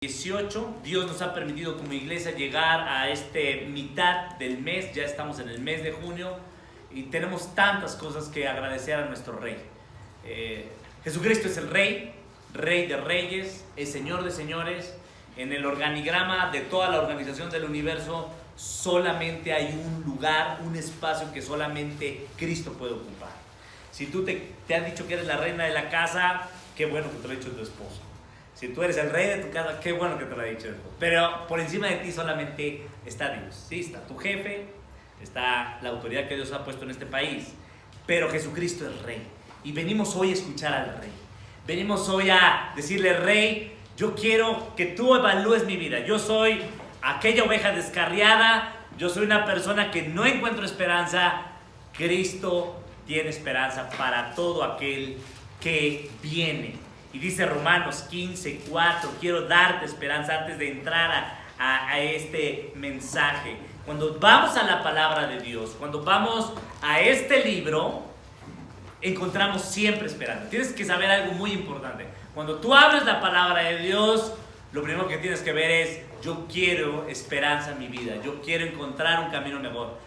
18. Dios nos ha permitido como iglesia llegar a mitad del mes. Ya estamos en el mes de junio y tenemos tantas cosas que agradecer a nuestro Rey. Jesucristo es el Rey, Rey de Reyes, es Señor de Señores. En el organigrama de toda la organización del universo solamente hay un lugar, un espacio que solamente Cristo puede ocupar. Si tú te han dicho que eres la reina de la casa, qué bueno que te lo ha dicho tu esposo. Si tú eres el rey de tu casa, qué bueno que te lo ha dicho tu esposo. Pero por encima de ti solamente está Dios. Sí, está tu jefe, está la autoridad que Dios ha puesto en este país. Pero Jesucristo es Rey. Y venimos hoy a escuchar al Rey. Venimos hoy a decirle, Rey, yo quiero que tú evalúes mi vida. Yo soy aquella oveja descarriada. Yo soy una persona que no encuentro esperanza. Cristo tiene esperanza para todo aquel que viene. Y dice Romanos 15:4, quiero darte esperanza antes de entrar a este mensaje. Cuando vamos a la palabra de Dios, cuando vamos a este libro, encontramos siempre esperanza. Tienes que saber algo muy importante. Cuando tú abres la palabra de Dios, lo primero que tienes que ver es, yo quiero esperanza en mi vida, yo quiero encontrar un camino mejor.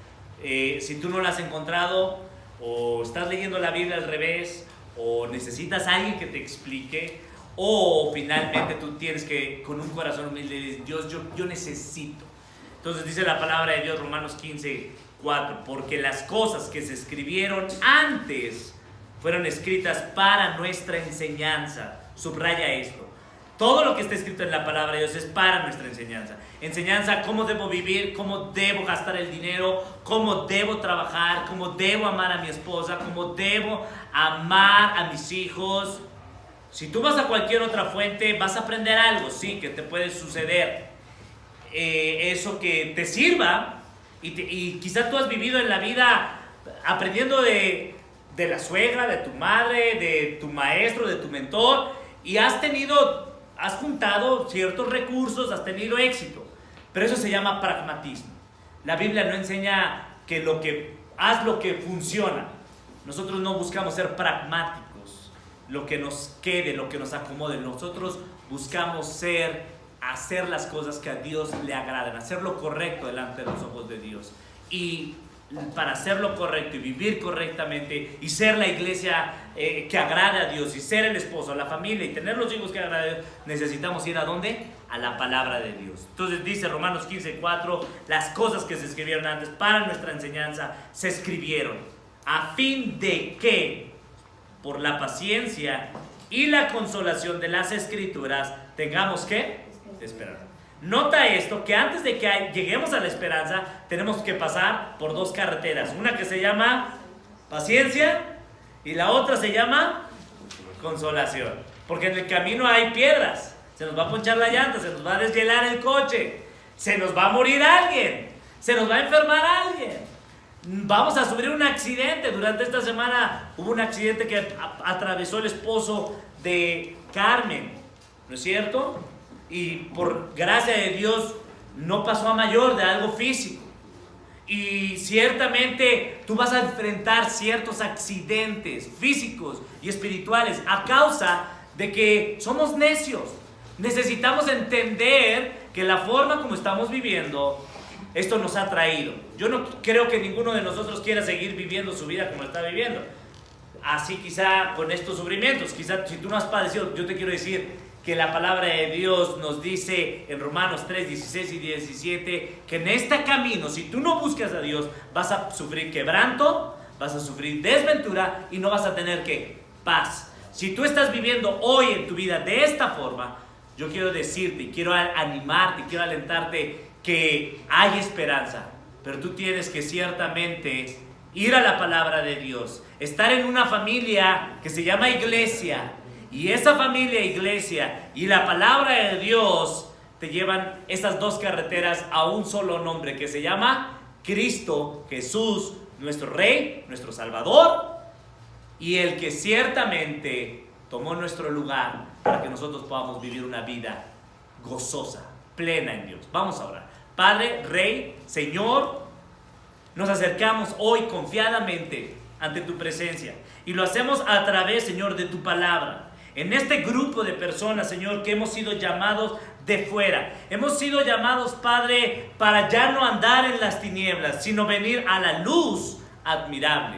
Si tú no lo has encontrado, o estás leyendo la Biblia al revés, o necesitas a alguien que te explique, o finalmente tú tienes que, con un corazón humilde, decir, Dios, yo necesito. Entonces dice la palabra de Dios, Romanos 15:4, porque las cosas que se escribieron antes fueron escritas para nuestra enseñanza. Subraya esto. Todo lo que está escrito en la palabra de Dios es para nuestra enseñanza. Enseñanza, cómo debo vivir, cómo debo gastar el dinero, cómo debo trabajar, cómo debo amar a mi esposa, cómo debo amar a mis hijos. Si tú vas a cualquier otra fuente, vas a aprender algo, sí, que te puede suceder. Eso que te sirva, y quizás tú has vivido en la vida aprendiendo de la suegra, de tu madre, de tu maestro, de tu mentor, y has juntado ciertos recursos, has tenido éxito, pero eso se llama pragmatismo. La Biblia no enseña que haz lo que funciona. Nosotros no buscamos ser pragmáticos, lo que nos quede, lo que nos acomode. Nosotros buscamos hacer las cosas que a Dios le agradan, hacer lo correcto delante de los ojos de Dios. Y para hacer lo correcto y vivir correctamente y ser la iglesia que agrade a Dios y ser el esposo, la familia y tener los hijos que agraden a Dios, necesitamos ir ¿a dónde? A la palabra de Dios. Entonces dice Romanos 15:4, las cosas que se escribieron antes para nuestra enseñanza se escribieron a fin de que por la paciencia y la consolación de las escrituras tengamos que esperar. Nota esto, que antes de que lleguemos a la esperanza, tenemos que pasar por dos carreteras. Una que se llama paciencia y la otra se llama consolación. Porque en el camino hay piedras. Se nos va a ponchar la llanta, se nos va a deshielar el coche, se nos va a morir alguien, se nos va a enfermar alguien. Vamos a sufrir un accidente. Durante esta semana hubo un accidente que atravesó el esposo de Carmen, ¿no es cierto? Y por gracia de Dios no pasó a mayor de algo físico. Y ciertamente tú vas a enfrentar ciertos accidentes físicos y espirituales a causa de que somos necios. Necesitamos entender que la forma como estamos viviendo, esto nos ha traído. Yo no creo que ninguno de nosotros quiera seguir viviendo su vida como está viviendo. Así quizá con estos sufrimientos, quizá si tú no has padecido, yo te quiero decir que la palabra de Dios nos dice en Romanos 3:16 y 17 que en este camino, si tú no buscas a Dios, vas a sufrir quebranto, vas a sufrir desventura y no vas a tener ¿qué? Paz. Si tú estás viviendo hoy en tu vida de esta forma, yo quiero decirte, quiero animarte, quiero alentarte que hay esperanza, pero tú tienes que ciertamente ir a la palabra de Dios, estar en una familia que se llama iglesia. Y esa familia, iglesia y la palabra de Dios te llevan esas dos carreteras a un solo nombre que se llama Cristo Jesús, nuestro Rey, nuestro Salvador y el que ciertamente tomó nuestro lugar para que nosotros podamos vivir una vida gozosa, plena en Dios. Vamos a orar. Padre, Rey, Señor, nos acercamos hoy confiadamente ante tu presencia y lo hacemos a través, Señor, de tu palabra. En este grupo de personas, Señor, que hemos sido llamados de fuera. Hemos sido llamados, Padre, para ya no andar en las tinieblas, sino venir a la luz admirable.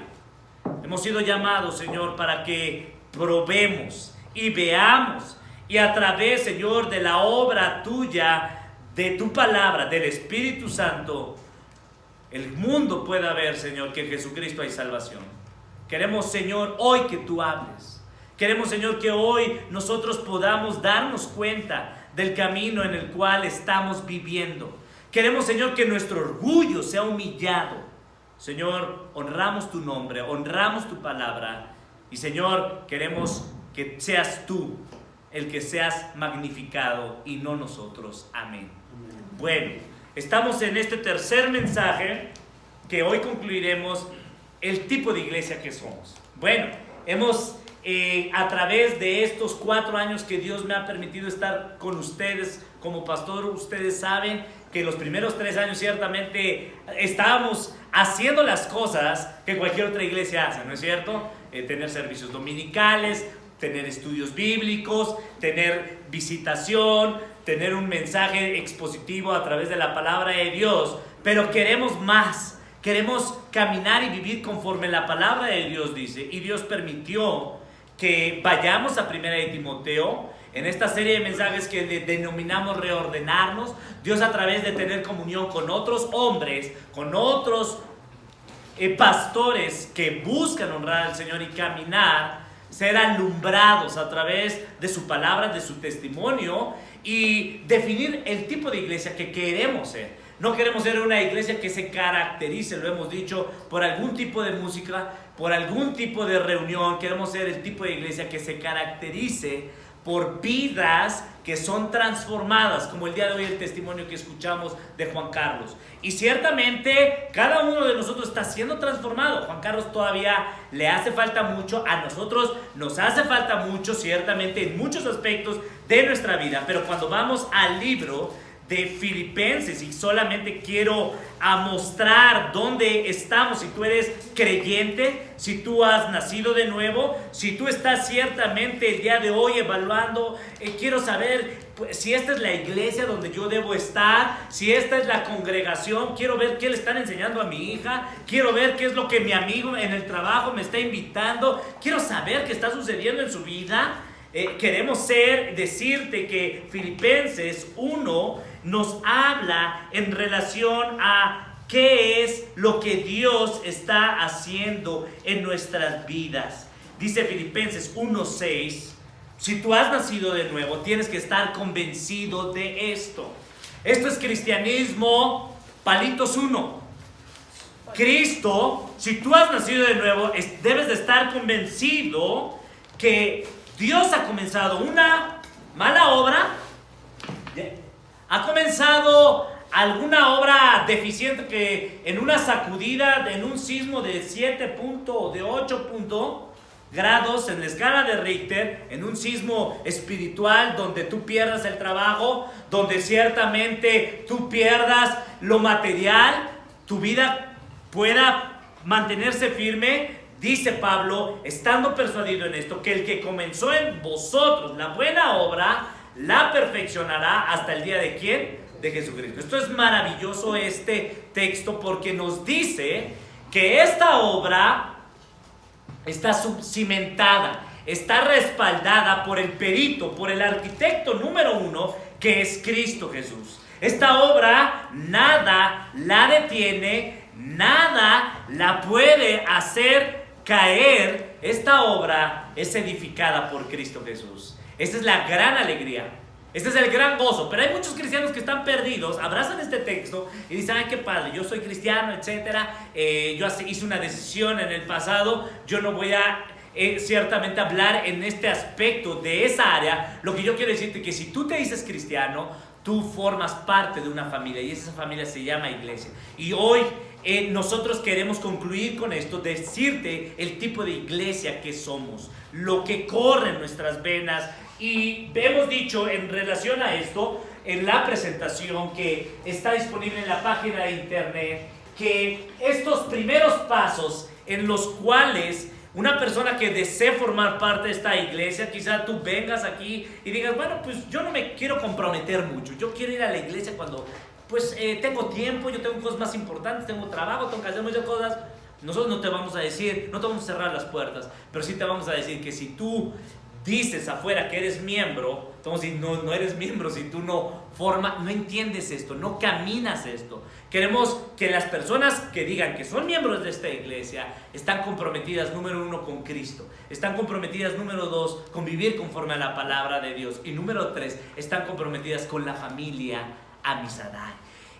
Hemos sido llamados, Señor, para que probemos y veamos, y a través, Señor, de la obra tuya, de tu palabra, del Espíritu Santo, el mundo pueda ver, Señor, que en Jesucristo hay salvación. Queremos, Señor, hoy que tú hables. Queremos, Señor, que hoy nosotros podamos darnos cuenta del camino en el cual estamos viviendo. Queremos, Señor, que nuestro orgullo sea humillado. Señor, honramos tu nombre, honramos tu palabra. Y, Señor, queremos que seas tú el que seas magnificado y no nosotros. Amén. Bueno, estamos en este tercer mensaje que hoy concluiremos, el tipo de iglesia que somos. Bueno, hemos a través de estos 4 años que Dios me ha permitido estar con ustedes como pastor, ustedes saben que los primeros 3 años ciertamente estábamos haciendo las cosas que cualquier otra iglesia hace, ¿no es cierto? Tener servicios dominicales, tener estudios bíblicos, tener visitación, tener un mensaje expositivo a través de la palabra de Dios, pero queremos más. Queremos caminar y vivir conforme la palabra de Dios dice, y Dios permitió que vayamos a 1 de Timoteo, en esta serie de mensajes que le denominamos reordenarnos. Dios, a través de tener comunión con otros hombres, con otros pastores que buscan honrar al Señor y caminar, ser alumbrados a través de su palabra, de su testimonio, y definir el tipo de iglesia que queremos ser. No queremos ser una iglesia que se caracterice, lo hemos dicho, por algún tipo de música, por algún tipo de reunión. Queremos ser el tipo de iglesia que se caracterice por vidas que son transformadas, como el día de hoy el testimonio que escuchamos de Juan Carlos. Y ciertamente cada uno de nosotros está siendo transformado. Juan Carlos todavía le hace falta mucho, a nosotros nos hace falta mucho, ciertamente en muchos aspectos de nuestra vida. Pero cuando vamos al libro de Filipenses, y solamente quiero mostrar dónde estamos, si tú eres creyente, si tú has nacido de nuevo, si tú estás ciertamente el día de hoy evaluando, quiero saber pues, si esta es la iglesia donde yo debo estar, si esta es la congregación, quiero ver qué le están enseñando a mi hija, quiero ver qué es lo que mi amigo en el trabajo me está invitando, quiero saber qué está sucediendo en su vida. Queremos decirte que Filipenses 1 nos habla en relación a qué es lo que Dios está haciendo en nuestras vidas. Dice Filipenses 1:6, si tú has nacido de nuevo, tienes que estar convencido de esto. Esto es cristianismo, palitos 1. Cristo, si tú has nacido de nuevo, debes de estar convencido que Dios ha comenzado una mala obra, ha comenzado alguna obra deficiente que en una sacudida, en un sismo de 7 o de 8 grados en la escala de Richter, en un sismo espiritual donde tú pierdas el trabajo, donde ciertamente tú pierdas lo material, tu vida pueda mantenerse firme. Dice Pablo, estando persuadido en esto, que el que comenzó en vosotros la buena obra, la perfeccionará hasta el día de ¿quién? De Jesucristo. Esto es maravilloso, este texto, porque nos dice que esta obra está cimentada, está respaldada por el perito, por el arquitecto número 1, que es Cristo Jesús. Esta obra nada la detiene, nada la puede hacer caer. Esta obra es edificada por Cristo Jesús. Esta es la gran alegría, este es el gran gozo. Pero hay muchos cristianos que están perdidos, abrazan este texto y dicen, ay, qué padre, yo soy cristiano, etcétera, yo hice una decisión en el pasado, yo no voy a ciertamente hablar en este aspecto de esa área. Lo que yo quiero decirte es que si tú te dices cristiano, tú formas parte de una familia, y esa familia se llama iglesia. Y hoy nosotros queremos concluir con esto, decirte el tipo de iglesia que somos, lo que corre en nuestras venas. Y hemos dicho en relación a esto, en la presentación que está disponible en la página de internet, que estos primeros pasos en los cuales Una persona que desee formar parte de esta iglesia, quizá tú vengas aquí y digas, bueno, pues yo no me quiero comprometer mucho, yo quiero ir a la iglesia cuando pues tengo tiempo, yo tengo cosas más importantes, tengo trabajo, tengo que hacer muchas cosas. Nosotros no te vamos a decir, no te vamos a cerrar las puertas, pero sí te vamos a decir que si tú dices afuera que eres miembro, entonces no eres miembro, si tú no entiendes esto, no caminas esto. Queremos que las personas que digan que son miembros de esta iglesia están comprometidas, número 1, con Cristo, están comprometidas, número 2, con vivir conforme a la palabra de Dios, y número 3, están comprometidas con la familia Amisadai.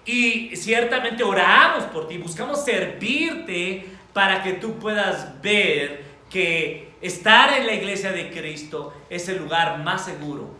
Y ciertamente oramos por ti, buscamos servirte para que tú puedas ver que estar en la iglesia de Cristo es el lugar más seguro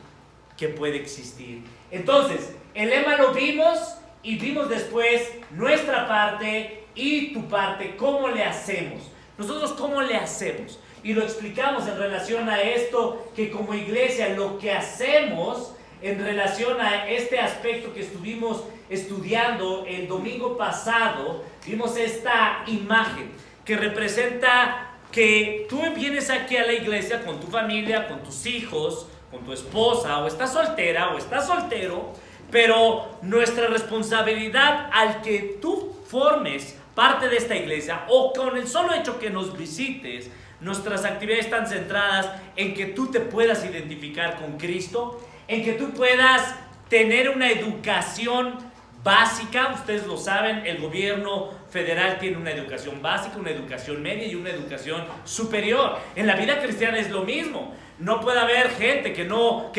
que puede existir. Entonces, el lema lo vimos y vimos después nuestra parte y tu parte, cómo le hacemos. Nosotros cómo le hacemos. Y lo explicamos en relación a esto, que como iglesia lo que hacemos en relación a este aspecto que estuvimos estudiando el domingo pasado, vimos esta imagen que representa que tú vienes aquí a la iglesia con tu familia, con tus hijos, con tu esposa, o estás soltera o estás soltero, pero nuestra responsabilidad al que tú formes parte de esta iglesia o con el solo hecho que nos visites, nuestras actividades están centradas en que tú te puedas identificar con Cristo, en que tú puedas tener una educación básica. Ustedes lo saben, el gobierno federal tiene una educación básica, una educación media y una educación superior. En la vida cristiana es lo mismo. No puede haber gente que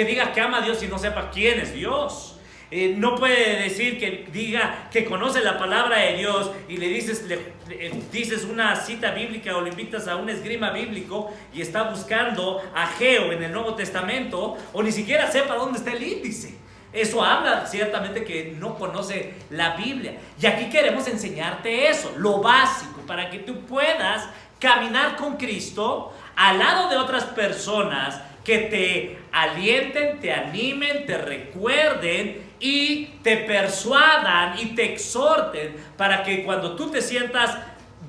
diga que ama a Dios y no sepa quién es Dios. No puede decir que diga que conoce la palabra de Dios y le dices una cita bíblica o le invitas a un esgrima bíblico y está buscando a Geo en el Nuevo Testamento o ni siquiera sepa dónde está el índice. Eso habla ciertamente que no conoce la Biblia. Y aquí queremos enseñarte eso, lo básico, para que tú puedas caminar con Cristo al lado de otras personas que te alienten, te animen, te recuerden y te persuadan y te exhorten para que cuando tú te sientas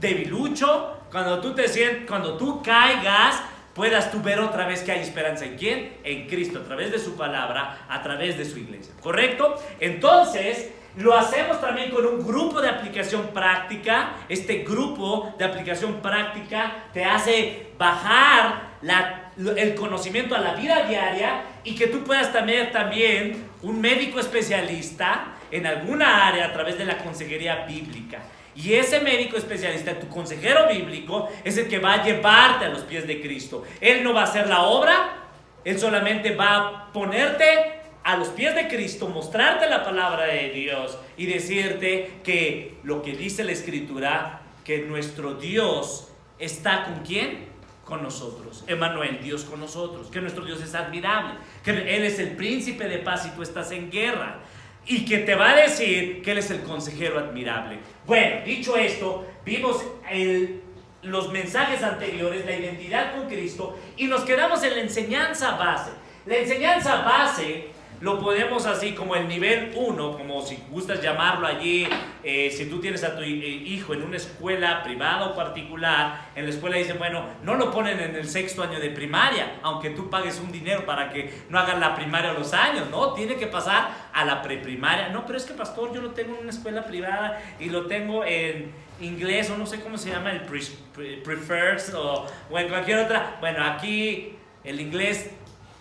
debilucho, cuando tú caigas, puedas tú ver otra vez que hay esperanza. ¿En quién? En Cristo, a través de su palabra, a través de su iglesia. ¿Correcto? Entonces, lo hacemos también con un grupo de aplicación práctica. Este grupo de aplicación práctica te hace bajar el conocimiento a la vida diaria y que tú puedas tener también un médico especialista en alguna área a través de la consejería bíblica. Y ese médico especialista, tu consejero bíblico, es el que va a llevarte a los pies de Cristo. Él no va a hacer la obra, él solamente va a ponerte a los pies de Cristo, mostrarte la palabra de Dios y decirte que lo que dice la Escritura, que nuestro Dios está ¿con quién? Con nosotros. Emmanuel, Dios con nosotros. Que nuestro Dios es admirable, que Él es el príncipe de paz y tú estás en guerra. Y que te va a decir que Él es el consejero admirable. Bueno, dicho esto, vimos los mensajes anteriores, la identidad con Cristo, y nos quedamos en la enseñanza base. La enseñanza base lo ponemos así como el nivel 1, como si gustas llamarlo allí. Si tú tienes a tu hijo en una escuela privada o particular, en la escuela dicen, bueno, no lo ponen en el 6º año de primaria, aunque tú pagues un dinero para que no hagan la primaria a los años, ¿no? Tiene que pasar a la preprimaria. No, pero es que pastor, yo lo tengo en una escuela privada y lo tengo en inglés, o no sé cómo se llama, el prefers o en cualquier otra. Bueno, aquí el inglés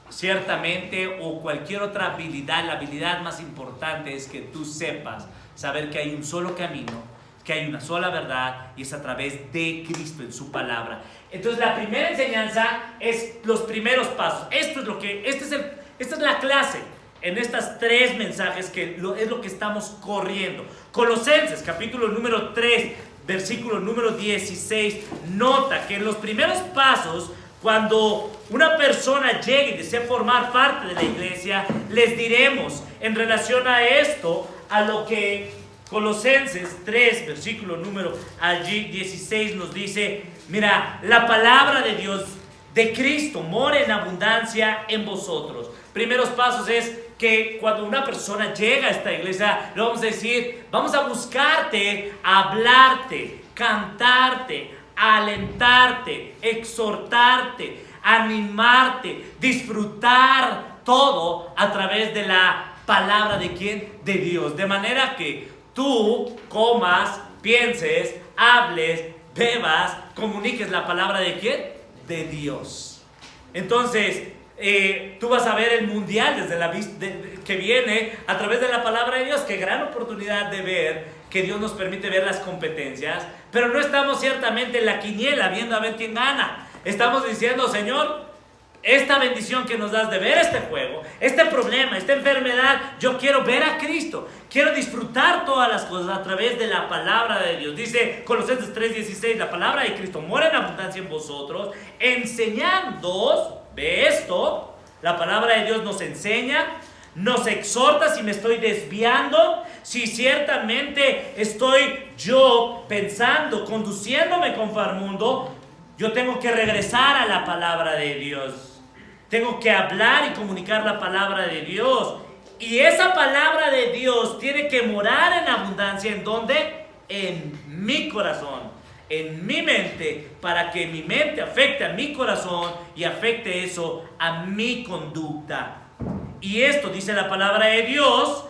ciertamente, o cualquier otra habilidad, la habilidad más importante es que tú sepas saber que hay un solo camino, que hay una sola verdad, y es a través de Cristo en su palabra. Entonces la primera enseñanza es los primeros pasos. Esta es la clase en estas 3 mensajes que es lo que estamos corriendo. Colosenses capítulo número 3 versículo número 16 nota que en los primeros pasos, cuando una persona llegue y desee formar parte de la iglesia, les diremos en relación a esto, a lo que Colosenses 3, versículo número allí 16 nos dice: mira, la palabra de Dios, de Cristo, mora en abundancia en vosotros. Primeros pasos es que cuando una persona llega a esta iglesia, le vamos a decir, vamos a buscarte, a hablarte, cantarte, alentarte, exhortarte, animarte, disfrutar todo a través de la palabra de ¿quién? De Dios. De manera que tú comas, pienses, hables, bebas, comuniques la palabra de ¿quién? De Dios. Entonces, tú vas a ver el mundial desde que viene a través de la palabra de Dios. Qué gran oportunidad de ver que Dios nos permite ver las competencias, pero no estamos ciertamente en la quiniela viendo a ver quién gana. Estamos diciendo, Señor, esta bendición que nos das de ver este juego, este problema, esta enfermedad, yo quiero ver a Cristo, quiero disfrutar todas las cosas a través de la palabra de Dios. Dice Colosenses 3:16, la palabra de Cristo mora en abundancia en vosotros, enseñándoos, ve esto, la palabra de Dios nos enseña, nos exhorta si me estoy desviando, si ciertamente estoy yo pensando, conduciéndome conforme al mundo, yo tengo que regresar a la palabra de Dios. Tengo que hablar y comunicar la palabra de Dios. Y esa palabra de Dios tiene que morar en abundancia. ¿En dónde? En mi corazón, en mi mente, para que mi mente afecte a mi corazón y afecte eso a mi conducta. Y esto dice la palabra de Dios,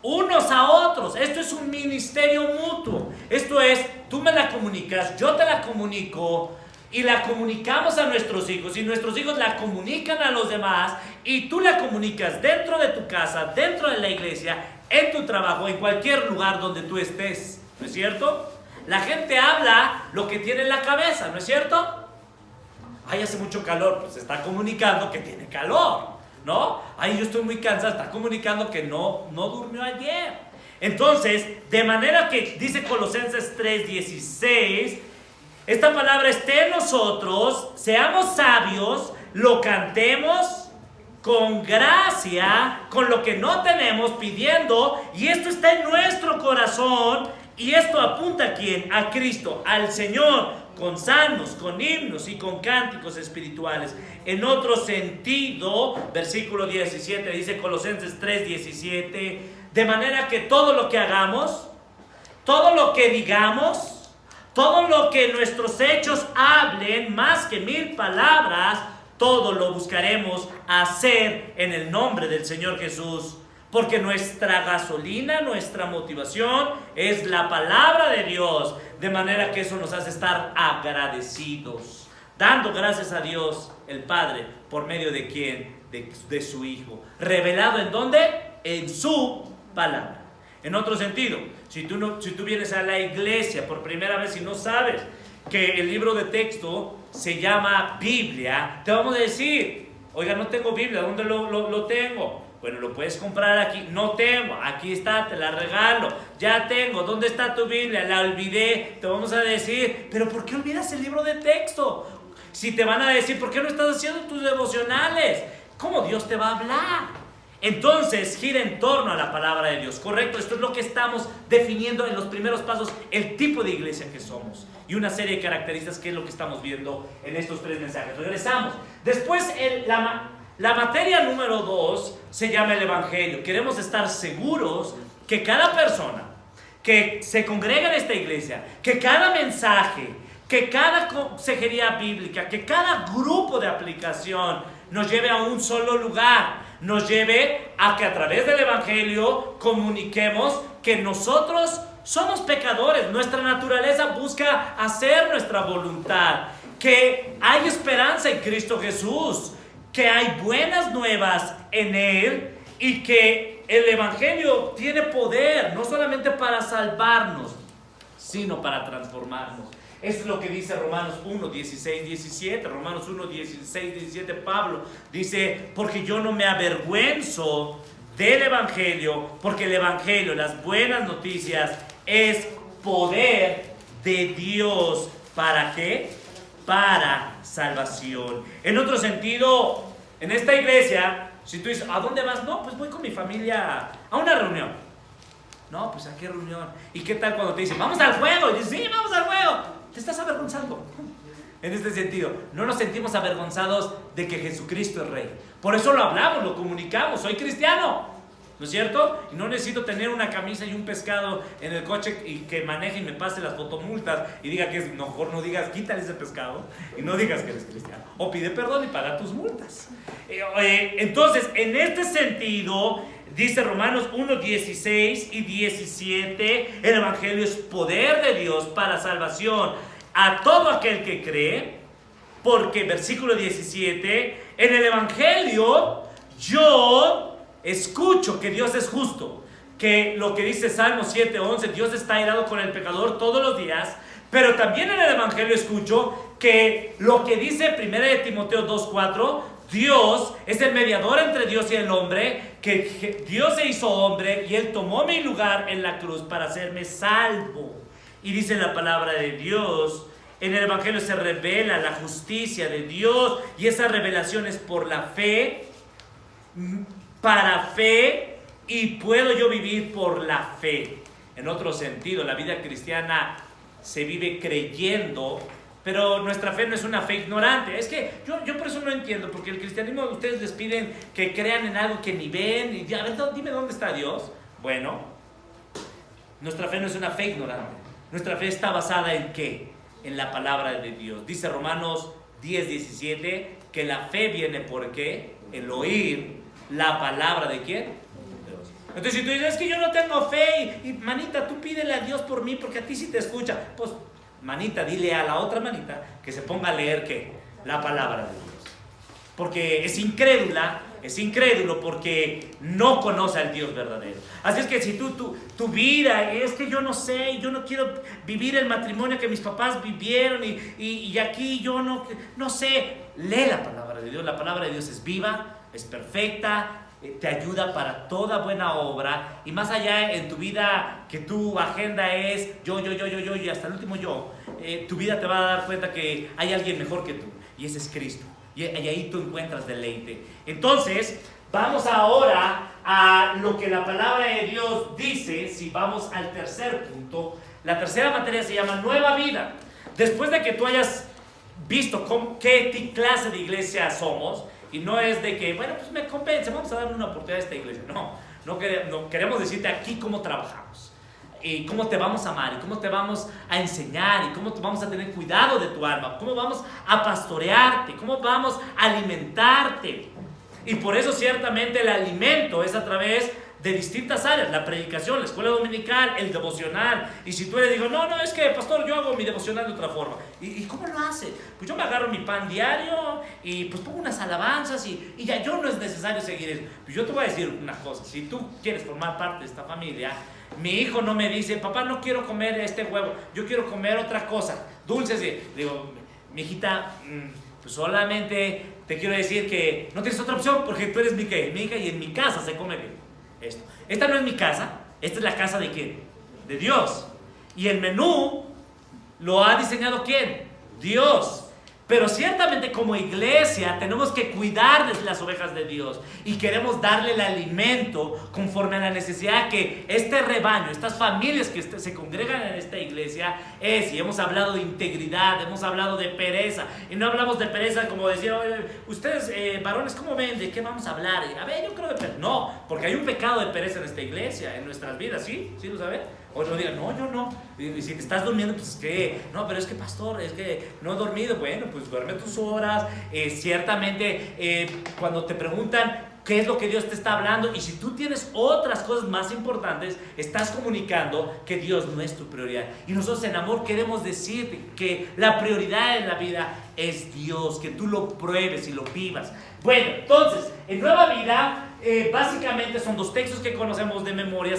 unos a otros. Esto es un ministerio mutuo. Esto es, tú me la comunicas, yo te la comunico, y la comunicamos a nuestros hijos, y nuestros hijos la comunican a los demás, y tú la comunicas dentro de tu casa, dentro de la iglesia, en tu trabajo, en cualquier lugar donde tú estés. ¿No es cierto? La gente habla lo que tiene en la cabeza, ¿no es cierto? Ay, hace mucho calor, pues está comunicando que tiene calor, ¿no? Ay, yo estoy muy cansado, está comunicando que no durmió ayer. Entonces, de manera que dice Colosenses 3:16, esta palabra esté en nosotros, seamos sabios, lo cantemos con gracia, con lo que no tenemos, pidiendo, y esto está en nuestro corazón, y esto apunta ¿a quién? A Cristo, al Señor, con salmos, con himnos y con cánticos espirituales. En otro sentido, versículo 17, dice Colosenses 3:17, de manera que todo lo que hagamos, todo lo que digamos, todo lo que nuestros hechos hablen, más que 1000 palabras, todo lo buscaremos hacer en el nombre del Señor Jesús. Porque nuestra gasolina, nuestra motivación es la palabra de Dios. De manera que eso nos hace estar agradecidos, dando gracias a Dios el Padre, por medio de ¿quién? De su Hijo. ¿Revelado en dónde? En su palabra. En otro sentido, si tú vienes a la iglesia por primera vez y no sabes que el libro de texto se llama Biblia, te vamos a decir, oiga, no tengo Biblia, ¿dónde lo tengo? Bueno, lo puedes comprar aquí. No tengo, aquí está, te la regalo. Ya tengo, ¿dónde está tu Biblia? La olvidé. Te vamos a decir, pero ¿por qué olvidas el libro de texto? Si te van a decir, ¿por qué no estás haciendo tus devocionales? ¿Cómo Dios te va a hablar? Entonces gira en torno a la palabra de Dios, ¿correcto? Esto es lo que estamos definiendo en los primeros pasos, el tipo de iglesia que somos y una serie de características que es lo que estamos viendo en estos 3 mensajes. Regresamos. Después la materia número 2 se llama el Evangelio. Queremos estar seguros que cada persona que se congrega en esta iglesia, que cada mensaje, que cada consejería bíblica, que cada grupo de aplicación nos lleve a un solo lugar, nos lleve a que a través del Evangelio comuniquemos que nosotros somos pecadores, nuestra naturaleza busca hacer nuestra voluntad, que hay esperanza en Cristo Jesús, que hay buenas nuevas en Él y que el Evangelio tiene poder no solamente para salvarnos, sino para transformarnos. Eso es lo que dice Romanos 1, 16, 17. Romanos 1, 16, 17, Pablo dice, porque yo no me avergüenzo del Evangelio, porque el Evangelio, las buenas noticias, es poder de Dios. ¿Para qué? Para salvación. En otro sentido, en esta iglesia, si tú dices, ¿a dónde vas? No, pues voy con mi familia a una reunión. No, pues ¿a qué reunión? ¿Y qué tal cuando te dicen, vamos al juego? Y dices, sí, vamos al juego. Te estás avergonzando. En este sentido, no nos sentimos avergonzados de que Jesucristo es Rey. Por eso lo hablamos, lo comunicamos. Soy cristiano. ¿no es cierto? Y no necesito tener una camisa y un pescado en el coche y que maneje y me pase las fotomultas y diga que es mejor, no digas quítale ese pescado y no digas que eres cristiano. O pide perdón y paga tus multas. Entonces, en este sentido, dice Romanos 1, 16 y 17, el Evangelio es poder de Dios para salvación a todo aquel que cree, porque, versículo 17, en el Evangelio yo escucho que Dios es justo, que lo que dice Salmo 7:11, Dios está airado con el pecador todos los días, pero también en el Evangelio escucho que lo que dice 1 Timoteo 2:4, Dios es el mediador entre Dios y el hombre, que Dios se hizo hombre y Él tomó mi lugar en la cruz para hacerme salvo. Y dice la palabra de Dios, en el Evangelio se revela la justicia de Dios y esa revelación es por la fe, para fe, y puedo yo vivir por la fe. En otro sentido, la vida cristiana se vive creyendo, pero nuestra fe no es una fe ignorante. Es que yo por eso no entiendo, porque el cristianismo, ustedes les piden que crean en algo que ni ven, y a ver, dime dónde está Dios. Bueno, nuestra fe no es una fe ignorante. Nuestra fe está basada en ¿qué? En la palabra de Dios. Dice Romanos 10:17 que la fe viene por ¿qué? El oír la palabra de ¿quién? Dios. Entonces si tú dices, es que yo no tengo fe y manita, tú pídele a Dios por mí porque a ti sí te escucha, pues manita, dile a la otra manita que se ponga a leer ¿qué? La palabra de Dios, porque es incrédulo porque no conoce al Dios verdadero. Así es que si tu vida es que yo no sé, yo no quiero vivir el matrimonio que mis papás vivieron y aquí yo no sé, lee la palabra de Dios. La palabra de Dios es viva, es perfecta, te ayuda para toda buena obra, y más allá en tu vida que tu agenda es yo y hasta el último yo, tu vida te va a dar cuenta que hay alguien mejor que tú y ese es Cristo. Y ahí tú encuentras deleite. Entonces, vamos ahora a lo que la palabra de Dios dice. Si vamos al tercer punto, la tercera materia se llama Nueva Vida. Después de que tú hayas visto qué clase de iglesia somos, y no es de que, bueno, pues me compensa, vamos a darle una oportunidad a esta iglesia. No queremos decirte aquí cómo trabajamos, y cómo te vamos a amar, y cómo te vamos a enseñar, y cómo vamos a tener cuidado de tu alma, cómo vamos a pastorearte, cómo vamos a alimentarte. Y por eso ciertamente el alimento es a través de distintas áreas: la predicación, la escuela dominical, el devocional. Y si tú le digo, no, es que pastor, yo hago mi devocional de otra forma. ¿Y cómo lo hace? Pues yo me agarro mi pan diario y pues pongo unas alabanzas y ya yo no es necesario seguir eso. Pues yo te voy a decir una cosa: si tú quieres formar parte de esta familia, mi hijo no me dice, papá, no quiero comer este huevo, yo quiero comer otra cosa, dulces. Digo, mi hijita, pues solamente te quiero decir que no tienes otra opción porque tú eres mi hija y en mi casa se come bien esto. Esta no es mi casa, esta es la casa de ¿quién? De Dios. Y el menú lo ha diseñado ¿quién? Dios. Pero ciertamente como iglesia tenemos que cuidar de las ovejas de Dios y queremos darle el alimento conforme a la necesidad que este rebaño, estas familias que se congregan en esta iglesia es. Y hemos hablado de integridad, hemos hablado de pereza, y no hablamos de pereza como decir, ustedes varones, ¿cómo ven? ¿De qué vamos a hablar? A ver, yo creo de pereza. No, porque hay un pecado de pereza en esta iglesia, en nuestras vidas, ¿sí? ¿Sí lo saben? O no digan, no, yo no. Y si te estás durmiendo, pues es que, no, pero es que pastor, es que no he dormido. Bueno, pues duerme tus horas. Ciertamente, cuando te preguntan qué es lo que Dios te está hablando, y si tú tienes otras cosas más importantes, estás comunicando que Dios no es tu prioridad. Y nosotros en amor queremos decirte que la prioridad en la vida es Dios, que tú lo pruebes y lo vivas. Bueno, entonces, en Nueva Vida, básicamente son dos textos que conocemos de memoria.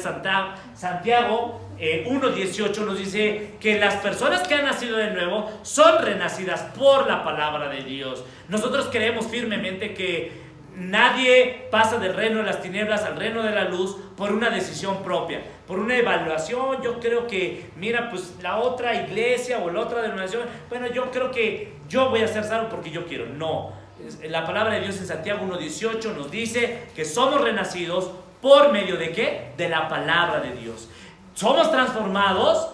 Santiago 1:18 nos dice que las personas que han nacido de nuevo son renacidas por la palabra de Dios. Nosotros creemos firmemente que nadie pasa del reino de las tinieblas al reino de la luz por una decisión propia, por una evaluación. Yo creo que, mira, pues la otra iglesia o la otra denominación, bueno, yo creo que yo voy a ser salvo porque yo quiero. No, la palabra de Dios en Santiago 1:18 nos dice que somos renacidos por medio de ¿qué? De la palabra de Dios. Somos transformados,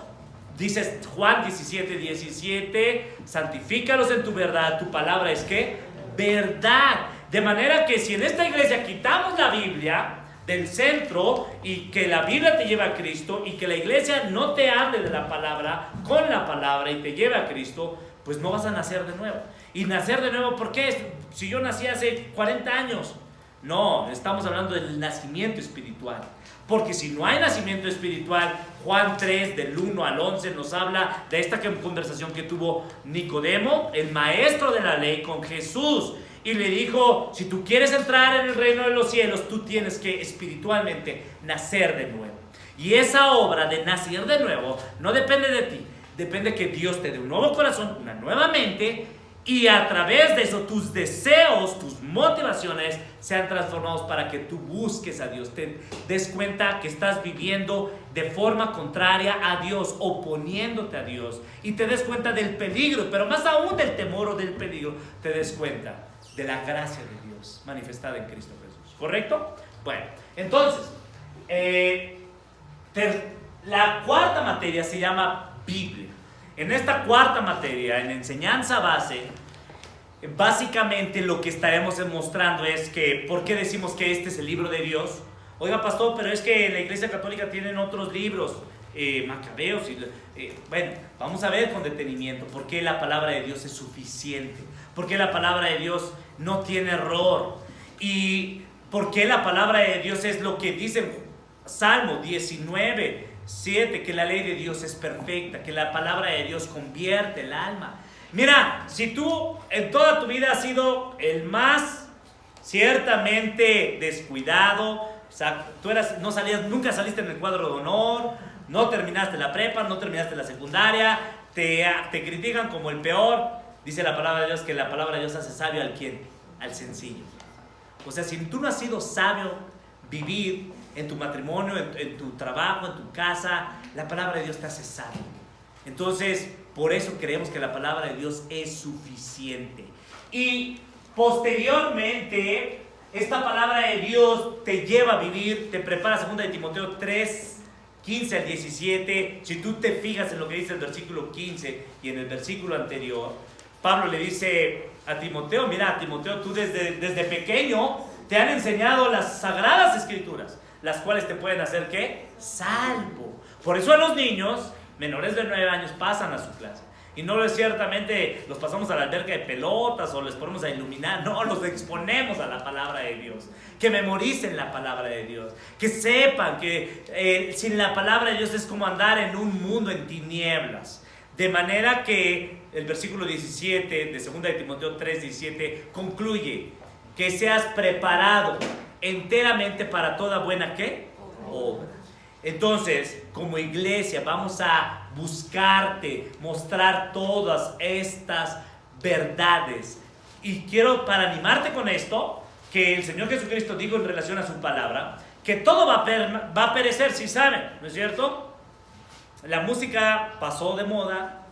dice Juan 17:17, santifícalos en tu verdad, tu palabra es ¿qué? Verdad. De manera que si en esta iglesia quitamos la Biblia, del centro y que la Biblia te lleve a Cristo y que la iglesia no te hable de la palabra con la palabra y te lleve a Cristo, pues no vas a nacer de nuevo. Y nacer de nuevo, ¿por qué? Si yo nací hace 40 años. No, estamos hablando del nacimiento espiritual. Porque si no hay nacimiento espiritual, Juan 3, del 1 al 11, nos habla de esta conversación que tuvo Nicodemo, el maestro de la ley, con Jesús. Y le dijo, si tú quieres entrar en el reino de los cielos, tú tienes que espiritualmente nacer de nuevo. Y esa obra de nacer de nuevo no depende de ti. Depende que Dios te dé un nuevo corazón, una nueva mente, y a través de eso tus deseos, tus motivaciones sean transformados para que tú busques a Dios. Te des cuenta que estás viviendo de forma contraria a Dios, oponiéndote a Dios, y te des cuenta del peligro, pero más aún del temor o del peligro, te des cuenta de la gracia de Dios manifestada en Cristo Jesús. ¿Correcto? Bueno, entonces, la cuarta materia se llama Biblia. En esta cuarta materia, en enseñanza base, básicamente lo que estaremos mostrando es que, ¿por qué decimos que este es el libro de Dios? Oiga, pastor, pero es que la Iglesia Católica tiene otros libros, Macabeos, bueno, vamos a ver con detenimiento por qué la palabra de Dios es suficiente, por qué la palabra de Dios no tiene error, y por qué la palabra de Dios es lo que dice Salmo 19:7, que la ley de Dios es perfecta, que la palabra de Dios convierte el alma. Mira, si tú en toda tu vida has sido el más ciertamente descuidado, o sea, nunca saliste en el cuadro de honor, no terminaste la prepa, no terminaste la secundaria, te critican como el peor, dice la palabra de Dios que la palabra de Dios hace sabio al ¿quién? Al sencillo. O sea, si tú no has sido sabio vivir en tu matrimonio, en tu trabajo, en tu casa, la palabra de Dios te hace sabio. Entonces, por eso creemos que la palabra de Dios es suficiente. Y posteriormente, esta palabra de Dios te lleva a vivir, te prepara. 2 de Timoteo 3:15 al 17. Si tú te fijas en lo que dice el versículo 15 y en el versículo anterior, Pablo le dice a Timoteo, mira, Timoteo, tú desde pequeño te han enseñado las sagradas escrituras, las cuales te pueden hacer, ¿qué? Salvo. Por eso a los niños menores de 9 años pasan a su clase. Y no es ciertamente los pasamos a la alberca de pelotas o les ponemos a iluminar. No, los exponemos a la palabra de Dios. Que memoricen la palabra de Dios. Que sepan que sin la palabra de Dios es como andar en un mundo en tinieblas. De manera que el versículo 17 de 2 de Timoteo 3:17 concluye que seas preparado enteramente para toda buena, ¿qué? Obra. Entonces, como iglesia, vamos a buscarte, mostrar todas estas verdades. Y quiero, para animarte con esto, que el Señor Jesucristo dijo en relación a su palabra, que todo va a perecer, si saben, ¿no es cierto? La música pasó de moda,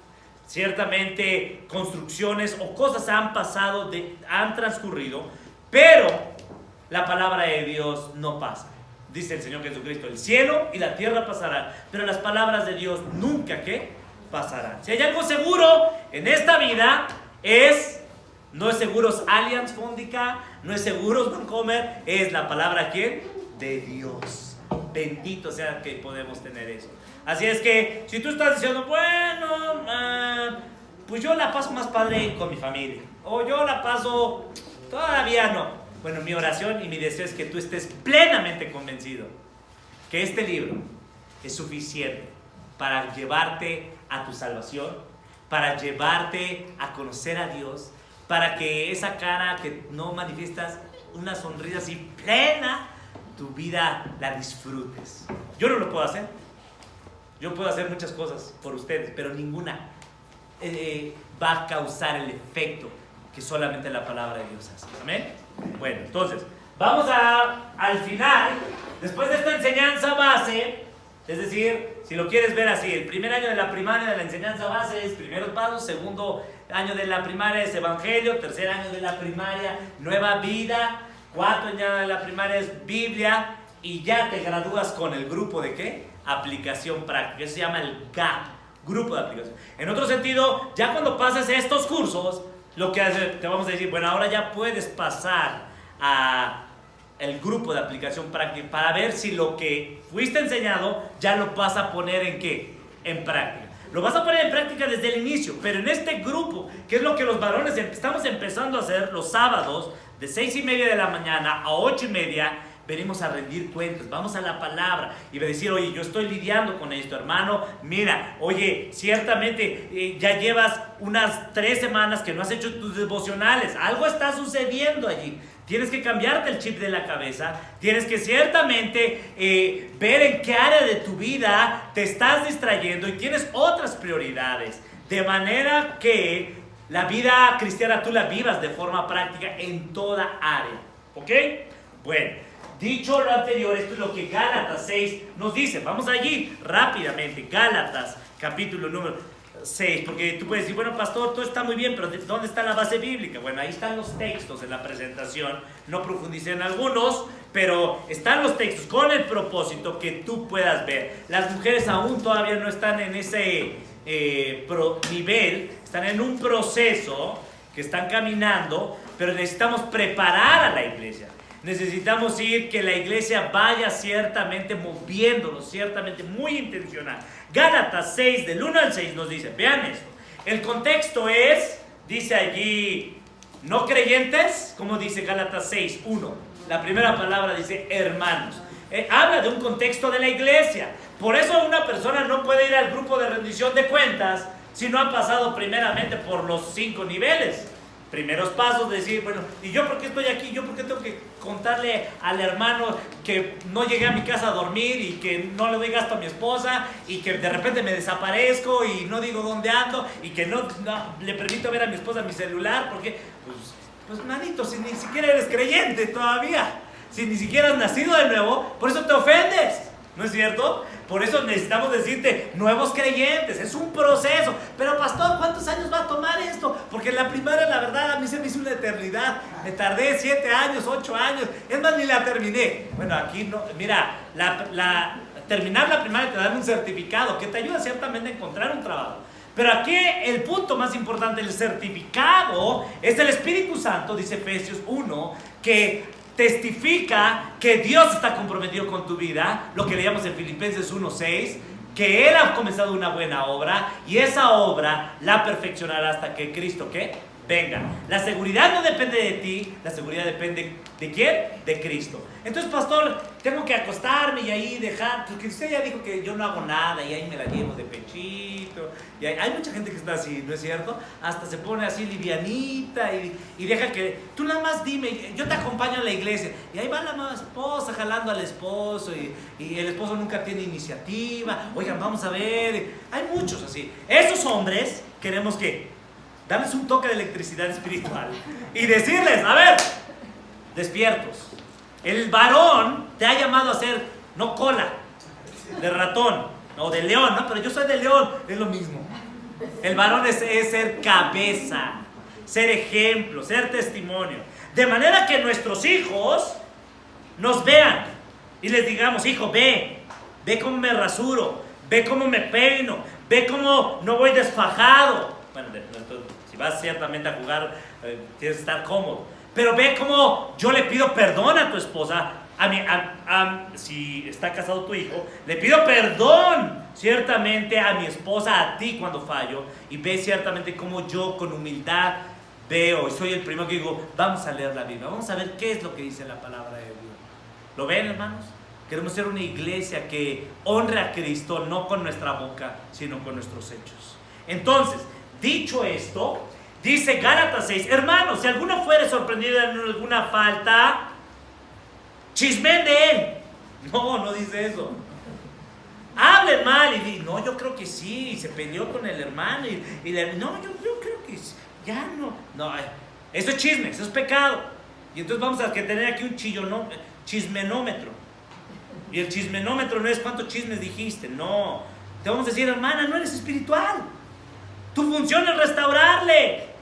ciertamente construcciones o cosas han pasado, han transcurrido, pero la palabra de Dios no pasa. Dice el Señor Jesucristo, el cielo y la tierra pasarán, pero las palabras de Dios nunca, ¿qué? Pasarán. Si hay algo seguro en esta vida, no es Seguros Allianz Fóndica, no es Seguros Bancomer, es la palabra, ¿quién? De Dios. Bendito sea que podemos tener eso. Así es que, si tú estás diciendo, bueno, pues yo la paso más padre con mi familia, o yo la paso, todavía no. Bueno, mi oración y mi deseo es que tú estés plenamente convencido que este libro es suficiente para llevarte a tu salvación, para llevarte a conocer a Dios, para que esa cara que no manifiestas, una sonrisa así plena, tu vida la disfrutes. Yo no lo puedo hacer. Yo puedo hacer muchas cosas por ustedes, pero ninguna va a causar el efecto que solamente la palabra de Dios hace. ¿Amén? Bueno, entonces, vamos al final, después de esta enseñanza base, es decir, si lo quieres ver así, el primer año de la primaria de la enseñanza base es primeros pasos, segundo año de la primaria es evangelio, tercer año de la primaria, nueva vida, cuarto año de la primaria es Biblia, y ya te gradúas con el grupo de ¿qué? Aplicación práctica, eso se llama el GAP, grupo de aplicación. En otro sentido, ya cuando pases estos cursos, lo que te vamos a decir, bueno, ahora ya puedes pasar a el grupo de aplicación práctica para ver si lo que fuiste enseñado ya lo vas a poner en ¿qué? En práctica. Lo vas a poner en práctica desde el inicio, pero en este grupo, que es lo que los varones estamos empezando a hacer los sábados, de 6:30 de la mañana a 8:30, venimos a rendir cuentas, vamos a la palabra y va a decir, oye, yo estoy lidiando con esto, hermano, mira, oye, ciertamente ya llevas unas 3 semanas que no has hecho tus devocionales, algo está sucediendo allí. Tienes que cambiarte el chip de la cabeza, tienes que ciertamente ver en qué área de tu vida te estás distrayendo y tienes otras prioridades, de manera que la vida cristiana tú la vivas de forma práctica en toda área, ¿ok? Bueno, dicho lo anterior, esto es lo que Gálatas 6 nos dice. Vamos allí rápidamente, Gálatas capítulo número 6, porque tú puedes decir, bueno, pastor, todo está muy bien, pero ¿dónde está la base bíblica? Bueno, ahí están los textos en la presentación, no profundicé en algunos, pero están los textos con el propósito que tú puedas ver. Las mujeres aún todavía no están en ese nivel, están en un proceso que están caminando, pero necesitamos preparar a la iglesia. Necesitamos que la iglesia vaya ciertamente moviéndolo, ciertamente muy intencional. Gálatas 6, del 1 al 6 nos dice, vean esto. El contexto es, dice allí, no creyentes, como dice Gálatas 6, 1. La primera palabra dice hermanos. Habla de un contexto de la iglesia. Por eso una persona no puede ir al grupo de rendición de cuentas si no ha pasado primeramente por los 5 niveles. Primeros pasos, decir, bueno, ¿y yo por qué estoy aquí? ¿Yo por qué tengo que contarle al hermano que no llegué a mi casa a dormir y que no le doy gasto a mi esposa y que de repente me desaparezco y no digo dónde ando y que no le permito ver a mi esposa mi celular? Porque, pues manito, si ni siquiera eres creyente todavía, si ni siquiera has nacido de nuevo, por eso te ofendes, ¿no es cierto? Por eso necesitamos decirte nuevos creyentes, es un proceso. Pero pastor, ¿cuántos años va a tomar esto? Porque en la primaria, la verdad, a mí se me hizo una eternidad. Me tardé 7 años, 8 años, es más, ni la terminé. Bueno, aquí no, mira, terminar la primaria te dan un certificado que te ayuda ciertamente a encontrar un trabajo. Pero aquí el punto más importante, el certificado, es el Espíritu Santo, dice Efesios 1, que testifica que Dios está comprometido con tu vida, lo que leíamos en Filipenses 1:6, que Él ha comenzado una buena obra y esa obra la perfeccionará hasta que Cristo, ¿qué? Venga. La seguridad no depende de ti, la seguridad depende ¿de quién? De Cristo. Entonces, pastor, tengo que acostarme y ahí dejar, porque usted ya dijo que yo no hago nada y ahí me la llevo de pechito. Y hay mucha gente que está así, ¿no es cierto? Hasta se pone así livianita y deja que, tú nada más dime, yo te acompaño a la iglesia. Y ahí va la esposa jalando al esposo y el esposo nunca tiene iniciativa. Oigan, vamos a ver. Hay muchos así. Esos hombres queremos que darles un toque de electricidad espiritual y decirles, a ver, despiertos. El varón te ha llamado a ser, no cola, de ratón, o de león, ¿no? Pero yo soy de león, es lo mismo. El varón es ser cabeza, ser ejemplo, ser testimonio. De manera que nuestros hijos nos vean y les digamos, hijo, ve cómo me rasuro, ve cómo me peino, ve cómo no voy desfajado. Bueno, si vas ciertamente a jugar, tienes que estar cómodo. Pero ve cómo yo le pido perdón a tu esposa, si está casado tu hijo, le pido perdón ciertamente a mi esposa, a ti cuando fallo. Y ve ciertamente cómo yo con humildad veo, y soy el primero que digo, vamos a leer la Biblia, vamos a ver qué es lo que dice la palabra de Dios. ¿Lo ven, hermanos? Queremos ser una iglesia que honre a Cristo, no con nuestra boca, sino con nuestros hechos. Entonces, dicho esto, dice Gálatas 6, hermanos, si alguno fuere sorprendido en alguna falta, chismen de él. No dice eso. Hablen mal y digan, no, yo creo que sí, y se peleó con el hermano, no, yo creo que ya no. No, eso es chisme, eso es pecado. Y entonces vamos a tener aquí un chismenómetro. Y el chismenómetro no es cuántos chismes dijiste, no. Te vamos a decir, hermana, no eres espiritual. Tu función es restaurarle.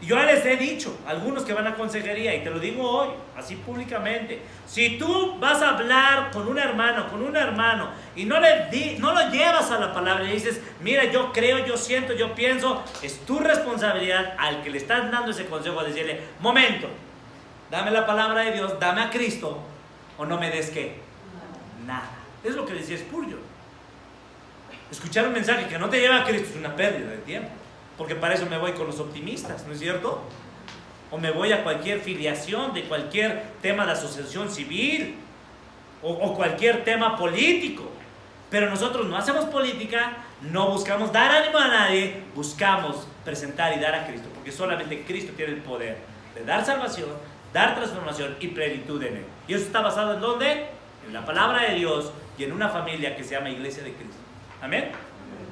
Y yo les he dicho, algunos que van a consejería, y te lo digo hoy, así públicamente, si tú vas a hablar con un hermano, y no lo llevas a la palabra y le dices, mira, yo creo, yo siento, yo pienso, es tu responsabilidad al que le estás dando ese consejo a decirle, momento, dame la palabra de Dios, dame a Cristo, o no me des ¿qué? Nada. Es lo que decía Spurgeon. Escuchar un mensaje que no te lleva a Cristo es una pérdida de tiempo, porque para eso me voy con los optimistas, ¿no es cierto? O me voy a cualquier filiación de cualquier tema de asociación civil, o cualquier tema político. Pero nosotros no hacemos política, no buscamos dar ánimo a nadie, buscamos presentar y dar a Cristo, porque solamente Cristo tiene el poder de dar salvación, dar transformación y plenitud en Él. Y eso está basado ¿en dónde? En la palabra de Dios y en una familia que se llama Iglesia de Cristo. ¿Amén?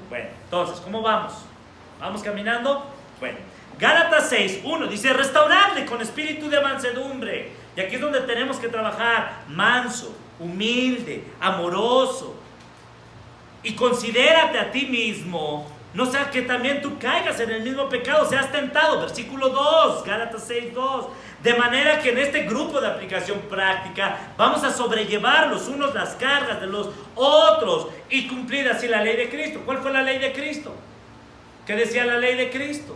Bueno, entonces, ¿cómo vamos? ¿Vamos caminando? Bueno, Gálatas 6:1 dice: restaurarle con espíritu de mansedumbre. Y aquí es donde tenemos que trabajar: manso, humilde, amoroso. Y considérate a ti mismo, no sea que también tú caigas en el mismo pecado, seas tentado. Versículo 2, Gálatas 6:2. De manera que en este grupo de aplicación práctica vamos a sobrellevar los unos las cargas de los otros y cumplir así la ley de Cristo. ¿Cuál fue la ley de Cristo? ¿Qué decía la ley de Cristo?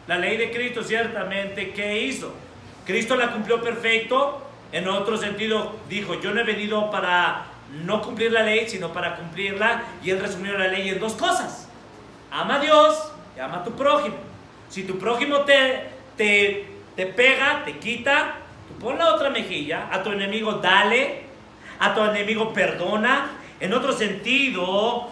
La ley de Cristo ciertamente, ¿qué hizo? Cristo la cumplió perfecto. En otro sentido dijo: yo no he venido para no cumplir la ley, sino para cumplirla. Y Él resumió la ley en dos cosas: ama a Dios y ama a tu prójimo. Si tu prójimo te pega, te quita, tú pon la otra mejilla. A tu enemigo dale, a tu enemigo perdona. En otro sentido,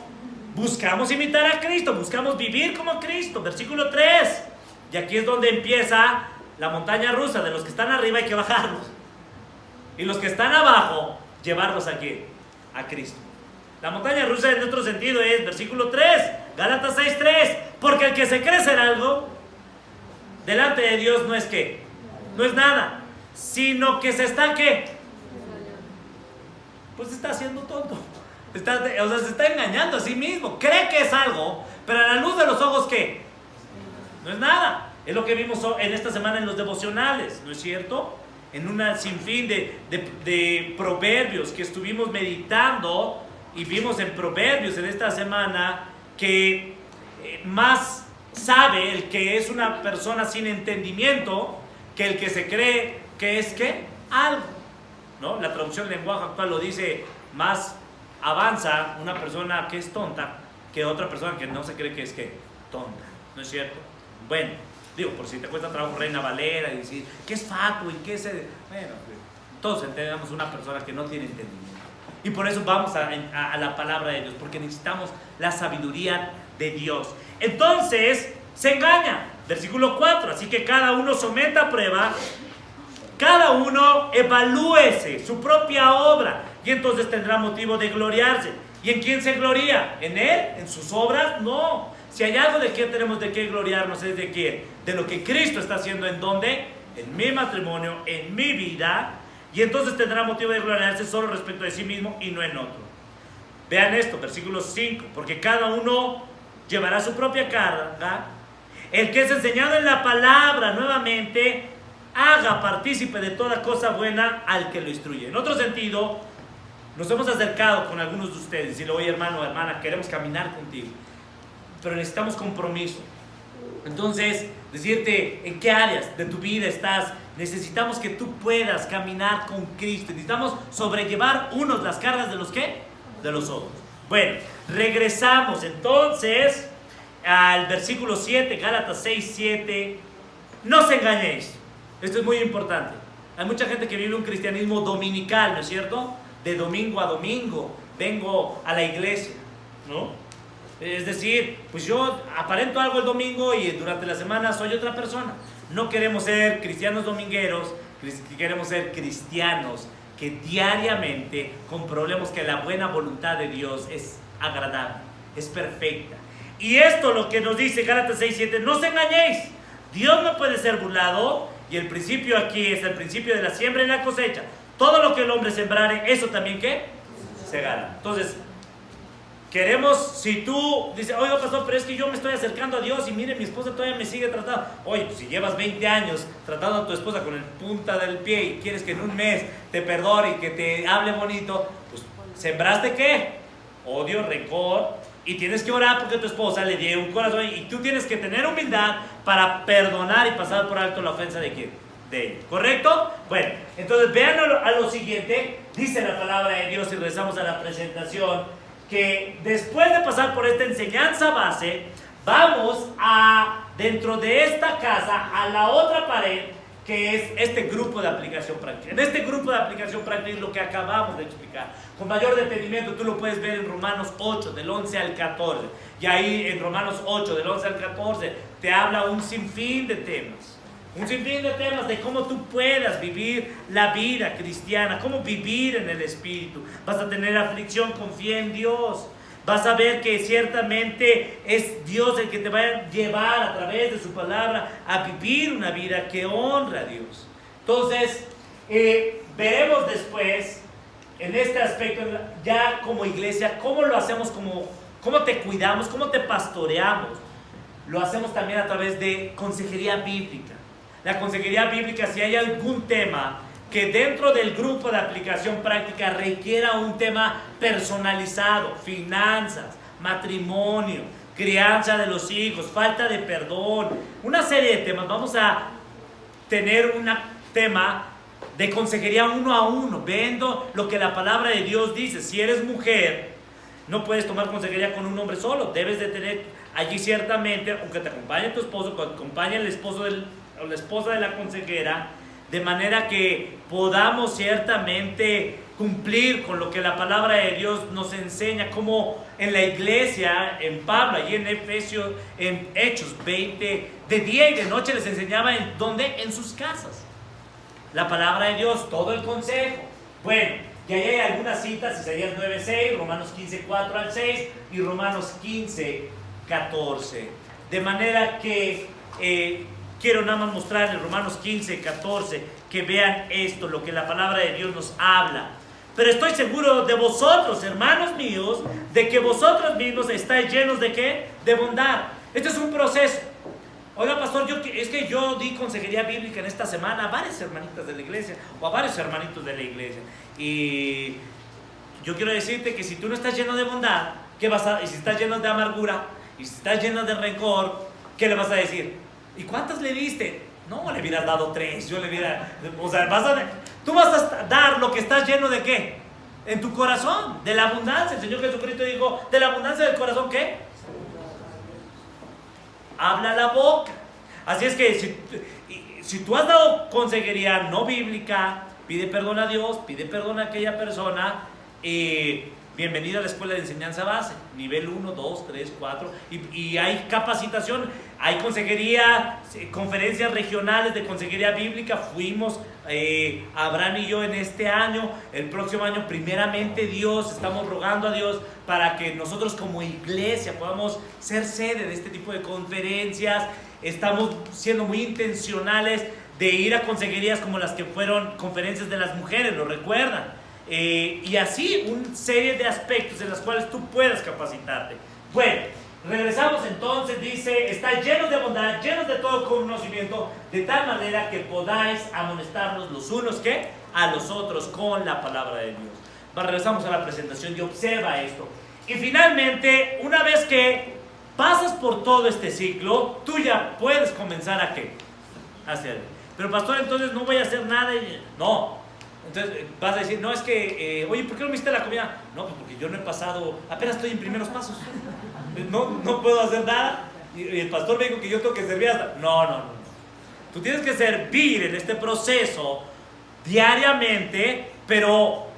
buscamos imitar a Cristo, buscamos vivir como Cristo. Versículo 3. Y aquí es donde empieza la montaña rusa. De los que están arriba hay que bajarlos, y los que están abajo, llevarlos aquí, a Cristo. La montaña rusa en otro sentido es, versículo 3, Gálatas 6:3. Porque el que se cree ser algo delante de Dios no es ¿qué? No es nada, sino que se está ¿qué? Pues se está haciendo tonto. Se está engañando a sí mismo. Cree que es algo, pero a la luz de los ojos ¿qué? No es nada. Es lo que vimos en esta semana en los devocionales, ¿no es cierto? En una sinfín de proverbios que estuvimos meditando, y vimos en proverbios en esta semana que más sabe el que es una persona sin entendimiento que el que se cree que es ¿qué? Algo, ¿no? La traducción del lenguaje actual lo dice: más avanza una persona que es tonta que otra persona que no se cree que es ¿qué? Tonta, ¿no es cierto? Bueno, digo, por si te cuesta trabajo Reina Valera y decir ¿qué es fatuo y qué es? Bueno, todos entendemos una persona que no tiene entendimiento. Y por eso vamos a la palabra de Dios, porque necesitamos la sabiduría de Dios. Entonces, se engaña. Versículo 4. Así que cada uno someta a prueba, cada uno evalúese su propia obra, y entonces tendrá motivo de gloriarse. ¿Y en quién se gloria? ¿En él? ¿En sus obras? No. Si hay algo de qué tenemos de qué gloriarnos, es de qué, de lo que Cristo está haciendo. ¿En dónde? En mi matrimonio, en mi vida. Y entonces tendrá motivo de gloriarse solo respecto de sí mismo y no en otro. Vean esto, versículo 5. Porque cada uno llevará su propia carga. El que es enseñado en la palabra, nuevamente, haga partícipe de toda cosa buena al que lo instruye. En otro sentido, nos hemos acercado con algunos de ustedes y decirle: oye, hermano o hermana, queremos caminar contigo, pero necesitamos compromiso. Entonces, decirte en qué áreas de tu vida estás. Necesitamos que tú puedas caminar con Cristo. Necesitamos sobrellevar unos las cargas de los ¿qué? De los otros. Bueno, regresamos entonces al versículo 7, Gálatas 6:7. No os engañéis. Esto es muy importante. Hay mucha gente que vive un cristianismo dominical, ¿no es cierto? De domingo a domingo vengo a la iglesia, ¿no? Es decir, pues yo aparento algo el domingo y durante la semana soy otra persona. No queremos ser cristianos domingueros, queremos ser cristianos que diariamente comprobemos que la buena voluntad de Dios es agradable, es perfecta. Y esto lo que nos dice Gálatas 6:7, no os engañéis, Dios no puede ser burlado, y el principio aquí es el principio de la siembra y la cosecha. Todo lo que el hombre sembrare, eso también ¿qué? Segará. Entonces, queremos, si tú dices: oiga, pastor, pero es que yo me estoy acercando a Dios y mire, mi esposa todavía me sigue tratando. Oye, pues si llevas 20 años tratando a tu esposa con el punta del pie y quieres que en un mes te perdone y que te hable bonito, pues ¿sembraste qué? Odio, rencor, y tienes que orar porque tu esposa le dé un corazón, y tú tienes que tener humildad para perdonar y pasar por alto la ofensa de quién? de ellos. ¿Correcto? Bueno, entonces vean a lo siguiente. Dice la palabra de Dios, y regresamos a la presentación, que después de pasar por esta enseñanza base, vamos a, dentro de esta casa, a la otra pared, que es este grupo de aplicación práctica. En este grupo de aplicación práctica es lo que acabamos de explicar. Con mayor detenimiento tú lo puedes ver en Romanos 8, del 11 al 14. Y ahí en Romanos 8, del 11 al 14, te habla un sinfín de temas. Un sinfín de temas de cómo tú puedas vivir la vida cristiana, cómo vivir en el Espíritu. Vas a tener aflicción, confía en Dios. Vas a ver que ciertamente es Dios el que te va a llevar a través de su palabra a vivir una vida que honra a Dios. Entonces, veremos después en este aspecto, ya como iglesia, cómo lo hacemos, cómo te cuidamos, cómo te pastoreamos. Lo hacemos también a través de consejería bíblica. La consejería bíblica, si hay algún tema que dentro del grupo de aplicación práctica requiera un tema personalizado, finanzas, matrimonio, crianza de los hijos, falta de perdón, una serie de temas, vamos a tener un tema de consejería uno a uno, viendo lo que la palabra de Dios dice. Si eres mujer, no puedes tomar consejería con un hombre solo, debes de tener allí ciertamente, aunque te acompañe tu esposo, que te acompañe el esposo o la esposa de la consejera, de manera que podamos ciertamente cumplir con lo que la palabra de Dios nos enseña, como en la iglesia, en Pablo, allí en Efesios, en Hechos 20, de día y de noche les enseñaba en ¿dónde? En sus casas. La palabra de Dios, todo el consejo. Bueno, y ahí hay algunas citas, Isaías 9:6, Romanos 15:4 al 6 y Romanos 15:14. De manera que quiero nada más mostrarles Romanos 15:14, que vean esto, lo que la palabra de Dios nos habla. Pero estoy seguro de vosotros, hermanos míos, de que vosotros mismos estáis llenos ¿de qué? De bondad. Este es un proceso. Oiga, pastor, es que yo di consejería bíblica en esta semana a varias hermanitas de la iglesia o a varios hermanitos de la iglesia. Y yo quiero decirte que si tú no estás lleno de bondad, ¿qué vas a? Y si estás lleno de amargura, y si estás lleno de rencor, ¿qué le vas a decir? ¿Y cuántas le diste? No, le hubieras dado 3. Yo le hubiera... O sea, tú vas a dar lo que estás lleno de ¿qué? En tu corazón, de la abundancia. El Señor Jesucristo dijo, de la abundancia del corazón, ¿qué? Habla la boca. Así es que si tú has dado consejería no bíblica, pide perdón a Dios, pide perdón a aquella persona. Bienvenido a la escuela de enseñanza base, nivel 1, 2, 3, 4, y hay capacitación, hay consejería, conferencias regionales de consejería bíblica. Fuimos Abraham y yo en este año. El próximo año, primeramente Dios, estamos rogando a Dios para que nosotros como iglesia podamos ser sede de este tipo de conferencias. Estamos siendo muy intencionales de ir a consejerías como las que fueron conferencias de las mujeres, ¿lo recuerdan? Y así una serie de aspectos en los cuales tú puedas capacitarte. Bueno, regresamos entonces. Dice, estáis llenos de bondad, llenos de todo conocimiento, de tal manera que podáis amonestarnos los unos ¿qué? A los otros con la palabra de Dios. Regresamos a la presentación y observa esto. Y finalmente, una vez que pasas por todo este ciclo, tú ya puedes comenzar a ¿qué? Hacer. Pero pastor, entonces no voy a hacer nada. No. Entonces vas a decir, no, es que, oye, ¿por qué no me hiciste la comida? No, pues porque yo no he pasado, apenas estoy en primeros pasos. No puedo hacer nada. Y el pastor me dijo que yo tengo que servir hasta... No. Tú tienes que servir en este proceso diariamente, pero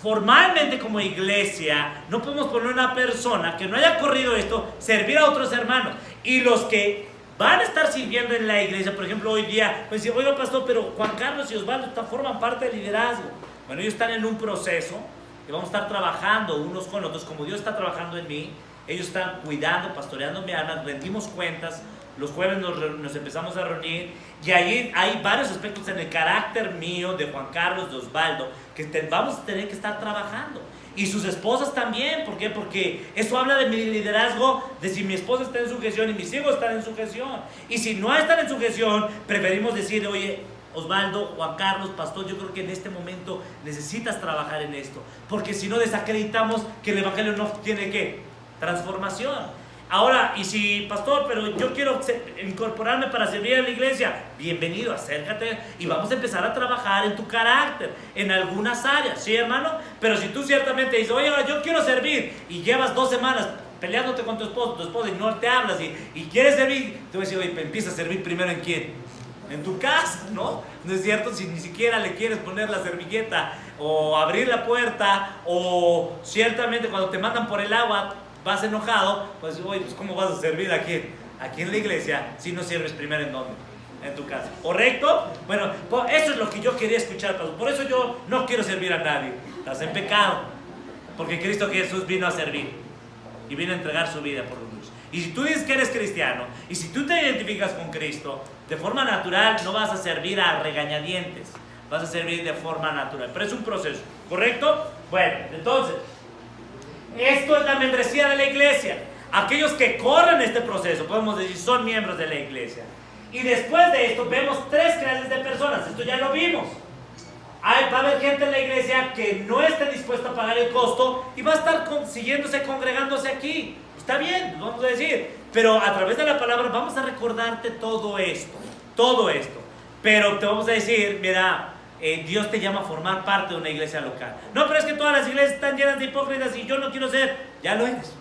formalmente como iglesia no podemos poner una persona que no haya corrido esto, servir a otros hermanos. Y los que van a estar sirviendo en la iglesia, por ejemplo, hoy día, pues dice, oiga pastor, pero Juan Carlos y Osvaldo forman parte del liderazgo. Bueno, ellos están en un proceso que vamos a estar trabajando unos con otros, como Dios está trabajando en mí. Ellos están cuidando, pastoreando mi alma, rendimos cuentas. Los jueves nos empezamos a reunir y ahí hay varios aspectos en el carácter mío, de Juan Carlos, de Osvaldo, que vamos a tener que estar trabajando. Y sus esposas también. ¿Por qué? Porque eso habla de mi liderazgo, de si mi esposa está en sujeción y mis hijos están en sujeción. Y si no están en sujeción, preferimos decir, oye, Osvaldo, Juan Carlos, pastor, yo creo que en este momento necesitas trabajar en esto. Porque si no, desacreditamos que el evangelio no tiene ¿qué? Transformación. Ahora, y si, pastor, pero yo quiero incorporarme para servir a la iglesia, bienvenido, acércate y vamos a empezar a trabajar en tu carácter, en algunas áreas, ¿sí, hermano? Pero si tú ciertamente dices, oye, yo quiero servir, y llevas 2 semanas peleándote con tu esposa y no te hablas y quieres servir, te voy a decir, oye, empieza a servir primero ¿en quién? En tu casa, ¿no? ¿No es cierto? Si ni siquiera le quieres poner la servilleta o abrir la puerta, o ciertamente cuando te mandan por el agua vas enojado, pues oye, pues ¿cómo vas a servir aquí en la iglesia si no sirves primero en dónde? En tu casa, ¿correcto? Bueno, eso es lo que yo quería escuchar, por eso yo no quiero servir a nadie. Estás en pecado, porque Cristo Jesús vino a servir y vino a entregar su vida por los muchos. Y si tú dices que eres cristiano, y si tú te identificas con Cristo, de forma natural no vas a servir a regañadientes, vas a servir de forma natural, pero es un proceso, ¿correcto? Bueno, entonces, esto es la membresía de la iglesia. Aquellos que corren este proceso, podemos decir, son miembros de la iglesia. Y después de esto vemos 3 clases de personas, esto ya lo vimos. Va a haber gente en la iglesia que no esté dispuesta a pagar el costo y va a estar siguiéndose, congregándose aquí. Está bien, vamos a decir, pero a través de la palabra vamos a recordarte todo esto. Pero te vamos a decir, mira, Dios te llama a formar parte de una iglesia local. No, pero es que todas las iglesias están llenas de hipócritas y yo no quiero ser. Ya lo eres.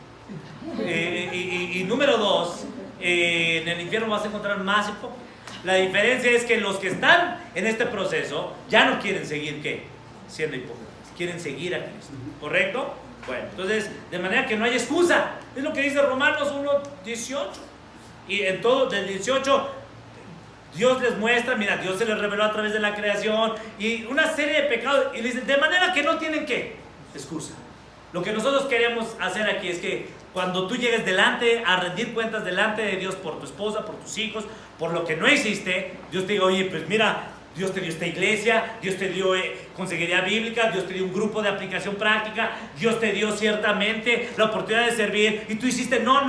Y número 2, en el infierno vas a encontrar más hipócritas. La diferencia es que los que están en este proceso ya no quieren seguir, ¿qué? Siendo hipócritas. Quieren seguir a Cristo. ¿Correcto? Bueno, entonces, de manera que no hay excusa. Es lo que dice Romanos 1:18. Y en todo, del 18, Dios les muestra, mira, Dios se les reveló a través de la creación y una serie de pecados. Y les dice, de manera que no tienen, ¿qué? Excusa. Lo que nosotros queremos hacer aquí es que cuando tú llegues a rendir cuentas delante de Dios por tu esposa, por tus hijos, por lo que no hiciste, Dios te diga, oye, pues mira, Dios te dio esta iglesia, Dios te dio consejería bíblica, Dios te dio un grupo de aplicación práctica, Dios te dio ciertamente la oportunidad de servir y tú hiciste, no.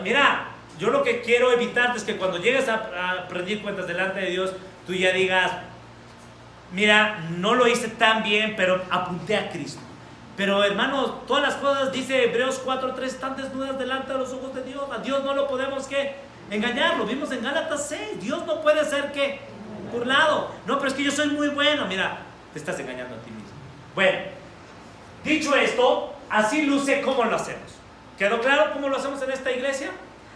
Mira, yo lo que quiero evitarte es que cuando llegues a rendir cuentas delante de Dios, tú ya digas, mira, no lo hice tan bien, pero apunté a Cristo. Pero hermanos, todas las cosas, dice Hebreos 4:3, están desnudas delante de los ojos de Dios. A Dios no lo podemos, ¿qué? Engañar. Lo vimos en Gálatas 6. Dios no puede ser, ¿qué? Burlado. No, pero es que yo soy muy bueno. Mira, te estás engañando a ti mismo. Bueno, dicho esto, así luce cómo lo hacemos. ¿Quedó claro cómo lo hacemos en esta iglesia?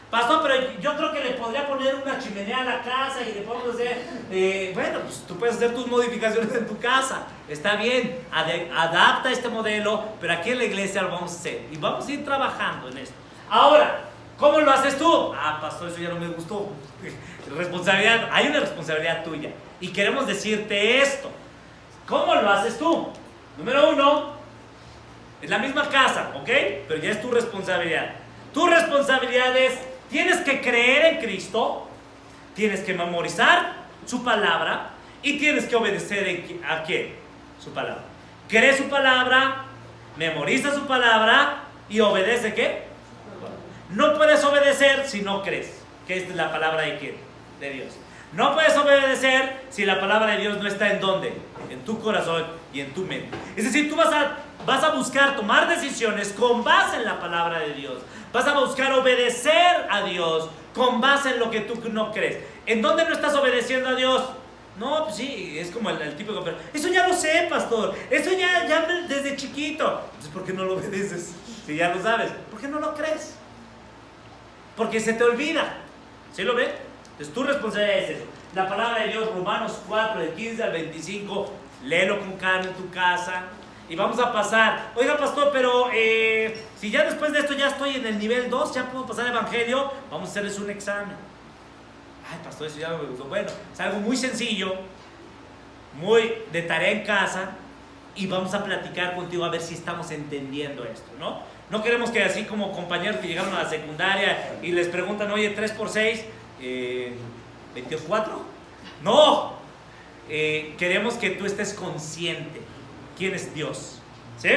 Pastor, pero yo creo que le podría poner una chimenea a la casa y le podemos hacer, bueno, pues tú puedes hacer tus modificaciones en tu casa, está bien, adapta este modelo, pero aquí en la iglesia lo vamos a hacer y vamos a ir trabajando en esto. Ahora, ¿cómo lo haces tú? Pastor, eso ya no me gustó. Responsabilidad, hay una responsabilidad tuya y queremos decirte esto. ¿Cómo lo haces tú? Número 1, es la misma casa, ¿ok? Pero ya es tu responsabilidad. Tu responsabilidad es, tienes que creer en Cristo, tienes que memorizar su palabra y tienes que obedecer ¿a quién? Su palabra. Cree su palabra, memoriza su palabra y obedece ¿qué? No puedes obedecer si no crees que esta es la palabra de quién? De Dios. No puedes obedecer si la palabra de Dios no está en ¿dónde? En tu corazón y en tu mente. Es decir, tú vas a buscar tomar decisiones con base en la palabra de Dios. Vas a buscar obedecer a Dios con base en lo que tú no crees. ¿En dónde no estás obedeciendo a Dios? No, pues sí, es como el típico, pero eso ya lo sé, pastor. Eso ya desde chiquito. Entonces, ¿por qué no lo obedeces? Si ya lo sabes. ¿Por qué no lo crees? Porque se te olvida. ¿Sí lo ves? Entonces tu responsabilidad es eso. La palabra de Dios, Romanos 4, del 15 al 25, léelo con calma en tu casa. Y vamos a pasar. Oiga, pastor, pero si ya después de esto ya estoy en el nivel 2, ya puedo pasar el evangelio, vamos a hacerles un examen. Ay, pastor, eso ya no me gustó. Bueno, es algo muy sencillo, muy de tarea en casa, y vamos a platicar contigo a ver si estamos entendiendo esto, ¿no? No queremos que así como compañeros que llegaron a la secundaria y les preguntan, oye, 3 por 6, 24. No, queremos que tú estés consciente quién es Dios, ¿sí?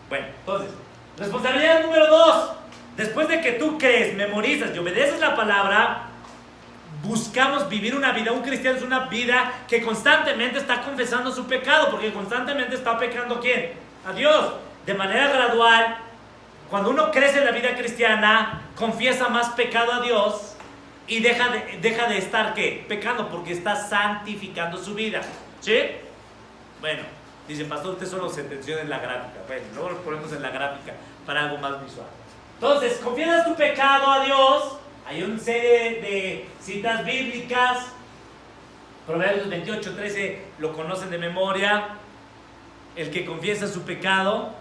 Bueno, entonces, responsabilidad número 2. Después de que tú crees, memorizas y obedeces la palabra, buscamos vivir una vida. Un cristiano es una vida que constantemente está confesando su pecado, porque constantemente está pecando ¿quién? A Dios. De manera gradual, cuando uno crece en la vida cristiana, confiesa más pecado a Dios y deja de estar, ¿qué? Pecando, porque está santificando su vida. ¿Sí? Bueno, dice, pastor, usted solo sentenció en la gráfica. Bueno, luego lo ponemos en la gráfica para algo más visual. Entonces, confiesas tu pecado a Dios. Hay una serie de citas bíblicas. Proverbios 28:13 lo conocen de memoria. El que confiesa su pecado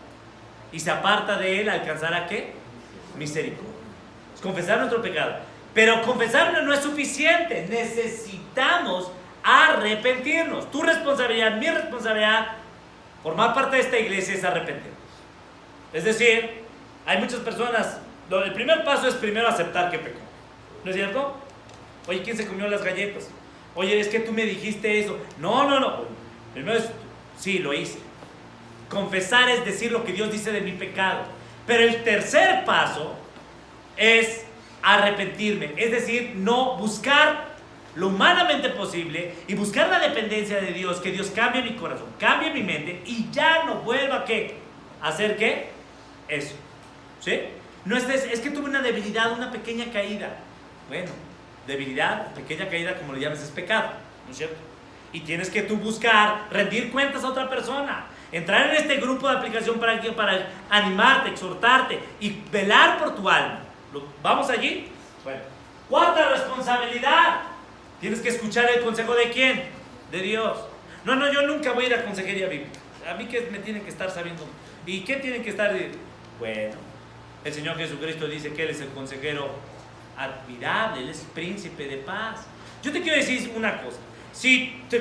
y se aparta de él, ¿alcanzará qué? Misericordia. Es confesar nuestro pecado. Pero confesarlo no es suficiente. Necesitamos arrepentirnos. Tu responsabilidad, mi responsabilidad, formar parte de esta iglesia es arrepentirnos. Es decir, hay muchas personas, el primer paso es primero aceptar que pecó. ¿No es cierto? Oye, ¿quién se comió las galletas? Oye, es que tú me dijiste eso. No. Primero es, sí, lo hice. Confesar es decir lo que Dios dice de mi pecado. Pero el tercer paso es arrepentirme. Es decir, no buscar lo humanamente posible y buscar la dependencia de Dios, que Dios cambie mi corazón, cambie mi mente y ya no vuelva ¿qué? ¿A hacer qué? Eso. ¿Sí? No es que tuve una debilidad, una pequeña caída. Bueno, debilidad, pequeña caída, como le llames, es pecado, ¿no es cierto? Y tienes que tú buscar rendir cuentas a otra persona, entrar en este grupo de aplicación para animarte, exhortarte y velar por tu alma. ¿Vamos allí? Bueno, cuarta responsabilidad. Tienes que escuchar el consejo de ¿quién? De Dios. No, yo nunca voy a ir a consejería bíblica. A mí que me tienen que estar sabiendo. ¿Y qué tienen que estar? Bueno, el Señor Jesucristo dice que Él es el consejero admirable, Él es príncipe de paz. Yo te quiero decir una cosa.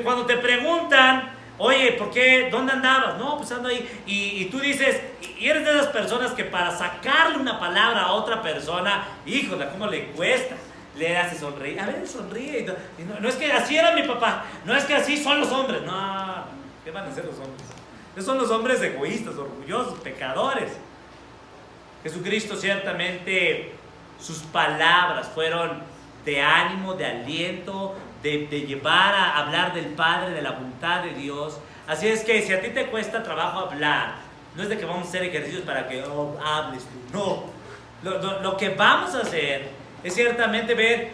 Cuando te preguntan, oye, ¿por qué? ¿Dónde andabas? No, pues ando ahí. Y tú dices, y eres de esas personas que para sacarle una palabra a otra persona, híjole, ¿cómo le cuesta? Le hace sonreír. A ver, sonríe. No es que así era mi papá. No es que así son los hombres. No, ¿qué van a hacer los hombres? Esos son los hombres egoístas, orgullosos, pecadores. Jesucristo ciertamente, sus palabras fueron de ánimo, de aliento, de llevar a hablar del Padre, de la voluntad de Dios. Así es que si a ti te cuesta trabajo hablar, no es de que vamos a hacer ejercicios para que hables tú. No. Lo que vamos a hacer es ciertamente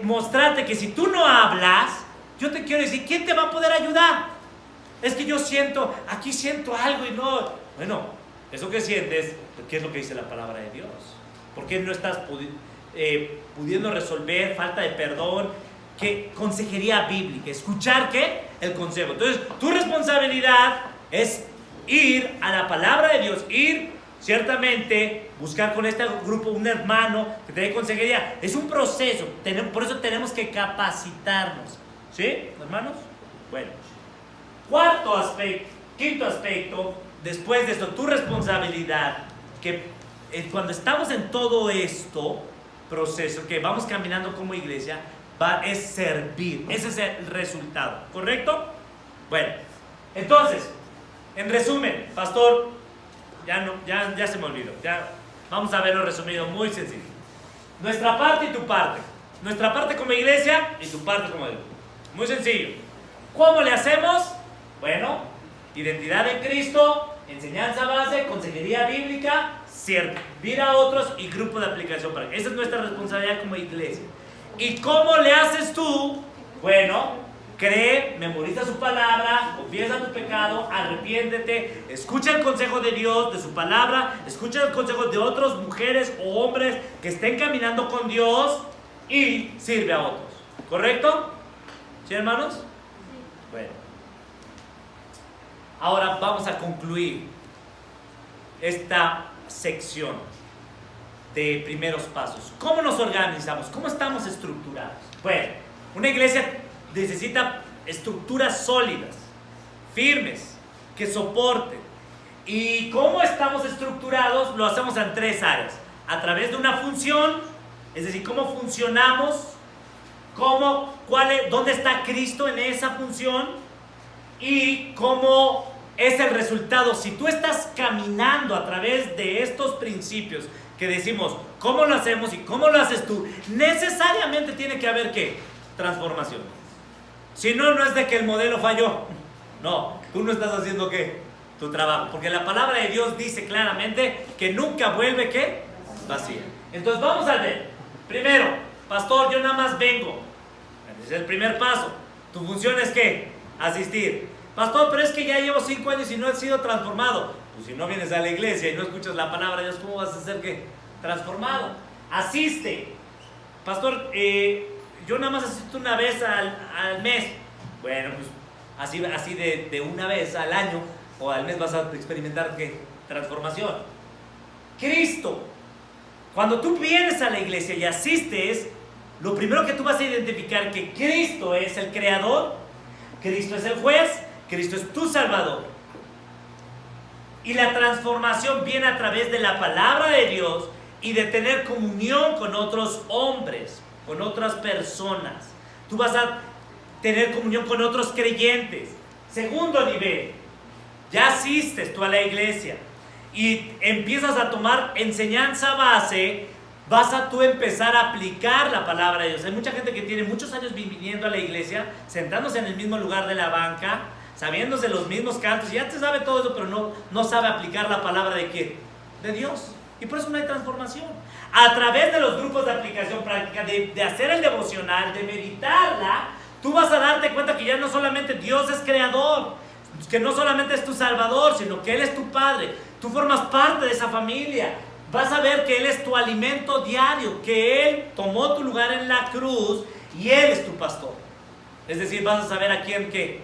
mostrarte que si tú no hablas, yo te quiero decir, ¿quién te va a poder ayudar? Es que yo aquí siento algo y no. Bueno, eso que sientes, ¿qué es lo que dice la palabra de Dios? ¿Por qué no estás pudiendo resolver falta de perdón? ¿Qué? Consejería bíblica. ¿Escuchar qué? El consejo. Entonces, tu responsabilidad es ir a la palabra de Dios, ciertamente, buscar con este grupo un hermano que te dé consejería. Es un proceso, por eso tenemos que capacitarnos. ¿Sí, hermanos? Bueno, quinto aspecto, después de esto, tu responsabilidad, que cuando estamos en todo esto proceso, que vamos caminando como iglesia, es servir. Ese es el resultado, ¿correcto? Bueno, entonces, en resumen, pastor, ya se me olvidó. Vamos a verlo resumido, muy sencillo. Nuestra parte y tu parte. Nuestra parte como iglesia y tu parte como Dios. Muy sencillo. ¿Cómo le hacemos? Bueno, identidad en Cristo, enseñanza base, consejería bíblica, servir a otros y grupo de aplicación práctica. Esa es nuestra responsabilidad como iglesia. ¿Y cómo le haces tú? Bueno, cree, memoriza su palabra, confiesa tu pecado, arrepiéntete, escucha el consejo de Dios, de su palabra, escucha el consejo de otras mujeres o hombres que estén caminando con Dios y sirve a otros. ¿Correcto? ¿Sí, hermanos? Sí. Bueno. Ahora vamos a concluir esta sección de primeros pasos. ¿Cómo nos organizamos? ¿Cómo estamos estructurados? Bueno, una iglesia necesita estructuras sólidas, firmes, que soporten. ¿Y cómo estamos estructurados? Lo hacemos en tres áreas. A través de una función, es decir, cómo funcionamos, dónde está Cristo en esa función y cómo es el resultado. Si tú estás caminando a través de estos principios que decimos, ¿cómo lo hacemos y cómo lo haces tú? Necesariamente tiene que haber ¿qué? Transformación. Si no, no es de que el modelo falló. No, tú no estás haciendo ¿qué? tu trabajo. Porque la palabra de Dios dice claramente que nunca vuelve, ¿qué? Vacía. Entonces vamos a ver. Primero, pastor, yo nada más vengo. Ese es el primer paso. Tu función es ¿qué? Asistir. Pastor, pero es que ya llevo 5 años y no he sido transformado. Pues si no vienes a la iglesia y no escuchas la palabra de Dios, ¿cómo vas a ser qué? Transformado. Asiste. Pastor, yo nada más asisto una vez al mes. Bueno, pues así de una vez al año o al mes vas a experimentar ¿qué? Transformación. Cristo. Cuando tú vienes a la iglesia y asistes, lo primero que tú vas a identificar que Cristo es el creador, Cristo es el juez, Cristo es tu salvador. Y la transformación viene a través de la palabra de Dios y de tener comunión con otros hombres, con otras personas. Tú vas a tener comunión con otros creyentes. Segundo nivel, ya asistes tú a la iglesia y empiezas a tomar enseñanza base, vas a tú empezar a aplicar la palabra de Dios. Hay mucha gente que tiene muchos años viniendo a la iglesia, sentándose en el mismo lugar de la banca, sabiéndose los mismos cantos, y ya te sabe todo eso, pero no sabe aplicar la palabra de ¿quién? De Dios. Y por eso no hay transformación. A través de los grupos de aplicación práctica, de hacer el devocional, de meditarla, tú vas a darte cuenta que ya no solamente Dios es creador, que no solamente es tu salvador, sino que Él es tu padre. Tú formas parte de esa familia. Vas a ver que Él es tu alimento diario, que Él tomó tu lugar en la cruz y Él es tu pastor. Es decir, vas a saber a quién que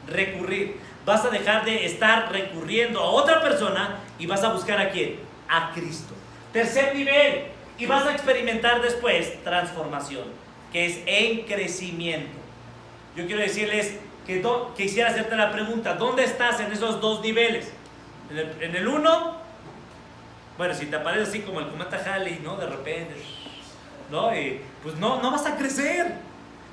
recurrir. Vas a dejar de estar recurriendo a otra persona y vas a buscar a quién, a Cristo. Tercer nivel, y vas a experimentar después transformación, que es en crecimiento. Yo quiero decirles que quisiera hacerte la pregunta, ¿dónde estás en esos dos niveles? En el uno, bueno, si te aparece así como el cometa Halley, ¿no? De repente, ¿no? Y pues no vas a crecer.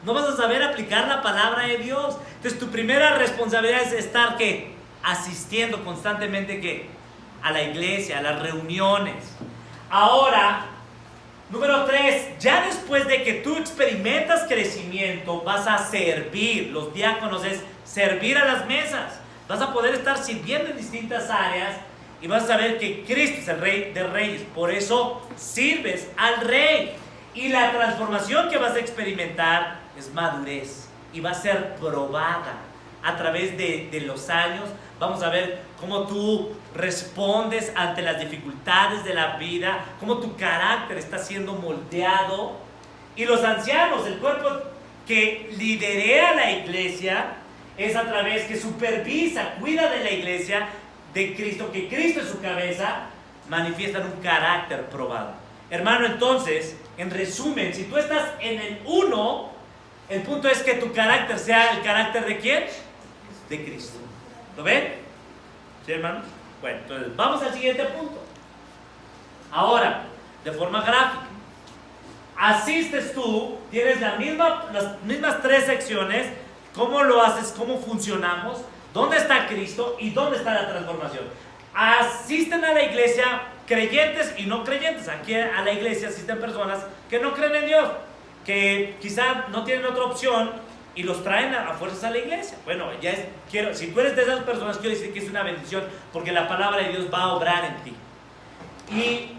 No vas a saber aplicar la palabra de Dios. Entonces tu primera responsabilidad es estar, ¿qué? Asistiendo constantemente, ¿qué? A la iglesia, a las reuniones. Ahora, número 3, ya después de que tú experimentas crecimiento, vas a servir. Los diáconos es servir a las mesas. Vas a poder estar sirviendo en distintas áreas y vas a saber que Cristo es el Rey de Reyes. Por eso sirves al Rey. Y la transformación que vas a experimentar es madurez y va a ser probada a través de los años. Vamos a ver cómo tú respondes ante las dificultades de la vida, cómo tu carácter está siendo moldeado. Y los ancianos, el cuerpo que lidera la iglesia, es a través que supervisa, cuida de la iglesia de Cristo, que Cristo es su cabeza, manifiestan un carácter probado. Hermano, entonces, en resumen, si tú estás en el 1, el punto es que tu carácter sea el carácter ¿de quién? De Cristo. ¿Lo ven? ¿Sí, hermanos? Bueno, entonces vamos al siguiente punto. Ahora, de forma gráfica, asistes tú, tienes las mismas 3 secciones. ¿Cómo lo haces? ¿Cómo funcionamos? ¿Dónde está Cristo? ¿Y dónde está la transformación? Asisten a la iglesia creyentes y no creyentes. Aquí a la iglesia asisten personas que no creen en Dios, que quizá no tienen otra opción y los traen a fuerzas a la iglesia. Bueno, si tú eres de esas personas, quiero decir que es una bendición, porque la palabra de Dios va a obrar en ti. ¿Y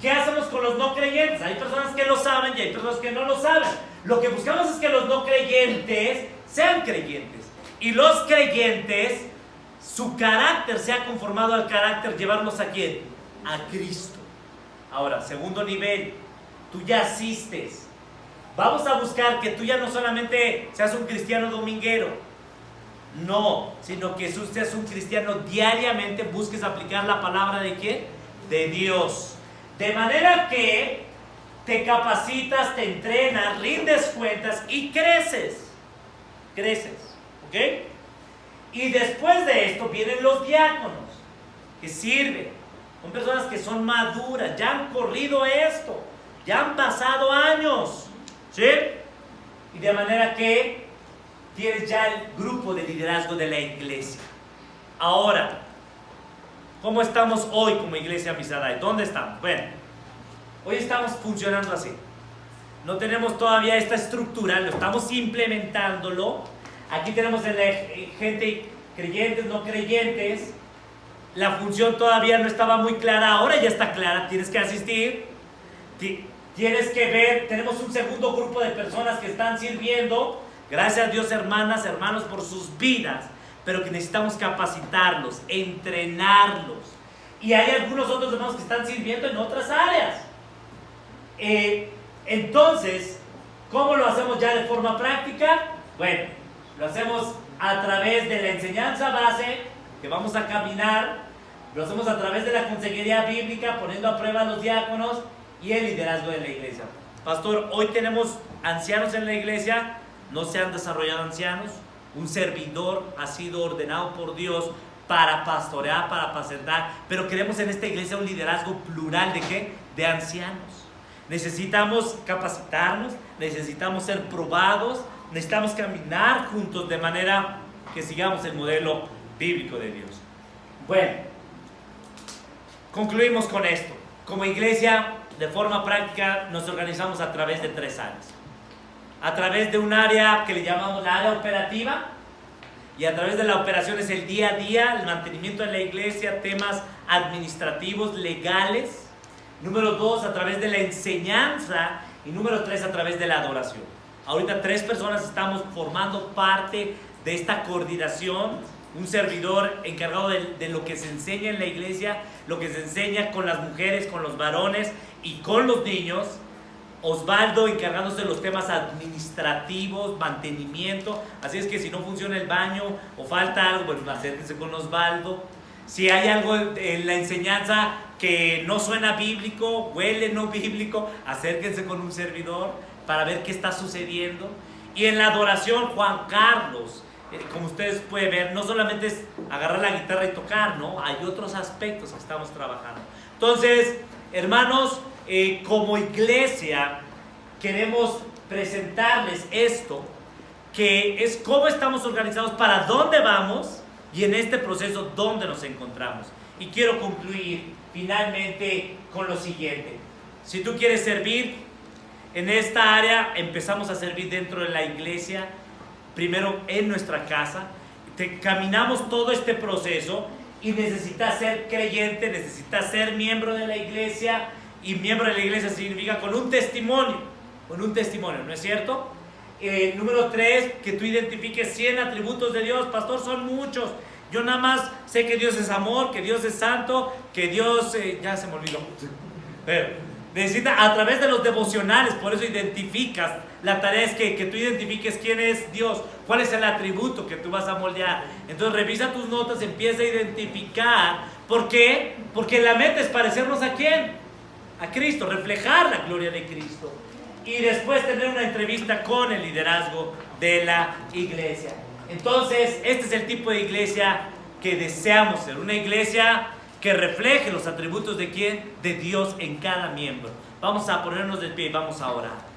qué hacemos con los no creyentes? Hay personas que lo saben y hay personas que no lo saben. Lo que buscamos es que los no creyentes sean creyentes. Y los creyentes, su carácter sea conformado al carácter, llevarlos ¿a quién? A Cristo. Ahora, segundo nivel, tú ya asistes. Vamos a buscar que tú ya no solamente seas un cristiano dominguero, no, sino que tú seas un cristiano diariamente, busques aplicar la palabra ¿de quién? De Dios. De manera que te capacitas, te entrenas, rindes cuentas y creces. Creces, ¿ok? Y después de esto vienen los diáconos, que sirven. Son personas que son maduras, ya han corrido esto, ya han pasado años, ¿sí? Y de manera que tienes ya el grupo de liderazgo de la iglesia. Ahora, ¿cómo estamos hoy como iglesia Misaday? ¿Dónde estamos? Bueno, hoy estamos funcionando así. No tenemos todavía esta estructura, lo estamos implementándolo. Aquí tenemos gente creyentes, no creyentes. la función todavía no estaba muy clara, ahora ya está clara, tienes que asistir, tienes que ver, tenemos un segundo grupo de personas que están sirviendo, gracias a Dios hermanas, hermanos por sus vidas, pero que necesitamos capacitarlos, entrenarlos, y hay algunos otros hermanos que están sirviendo en otras áreas. Entonces, ¿cómo lo hacemos ya de forma práctica? Bueno, lo hacemos a través de la enseñanza base, que vamos a caminar, lo hacemos a través de la consejería bíblica, poniendo a prueba a los diáconos y el liderazgo de la iglesia. Pastor, hoy tenemos ancianos en la iglesia, no se han desarrollado ancianos, un servidor ha sido ordenado por Dios para pastorear, para apacentar, pero queremos en esta iglesia un liderazgo plural, ¿de qué? De ancianos. Necesitamos capacitarnos, necesitamos ser probados, necesitamos caminar juntos de manera que sigamos el modelo bíblico de Dios. Bueno, concluimos con esto. Como iglesia, de forma práctica, nos organizamos a través de 3 áreas. A través de un área que le llamamos la área operativa, y a través de la operación es el día a día, el mantenimiento de la iglesia, temas administrativos, legales. Número 2, a través de la enseñanza. Y número 3, a través de la adoración. Ahorita 3 personas estamos formando parte de esta coordinación. Un servidor encargado de lo que se enseña en la iglesia, lo que se enseña con las mujeres, con los varones y con los niños. Osvaldo encargándose de los temas administrativos, mantenimiento. Así es que si no funciona el baño o falta algo, bueno, acérquense con Osvaldo. Si hay algo en la enseñanza que no suena bíblico, huele no bíblico, acérquense con un servidor para ver qué está sucediendo. Y en la adoración, Juan Carlos, como ustedes pueden ver, no solamente es agarrar la guitarra y tocar, ¿no? Hay otros aspectos que estamos trabajando. Entonces, hermanos, como iglesia queremos presentarles esto, que es cómo estamos organizados, para dónde vamos y en este proceso dónde nos encontramos. Y quiero concluir finalmente con lo siguiente. Si tú quieres servir en esta área, empezamos a servir dentro de la iglesia, primero en nuestra casa, caminamos todo este proceso y necesitas ser creyente, necesitas ser miembro de la iglesia, y miembro de la iglesia significa con un testimonio, ¿no es cierto? Número 3, que tú identifiques 100 atributos de Dios. Pastor, son muchos. Yo nada más sé que Dios es amor, que Dios es santo, que Dios... ya se me olvidó. Necesita a través de los devocionales, por eso identificas. La tarea es que tú identifiques quién es Dios, cuál es el atributo que tú vas a moldear. Entonces revisa tus notas, empieza a identificar. ¿Por qué? Porque la meta es parecernos ¿a quién? A Cristo, reflejar la gloria de Cristo. Y después tener una entrevista con el liderazgo de la iglesia. Entonces, este es el tipo de iglesia que deseamos ser. Una iglesia que refleje los atributos de ¿quién? De Dios en cada miembro. Vamos a ponernos de pie y vamos a orar.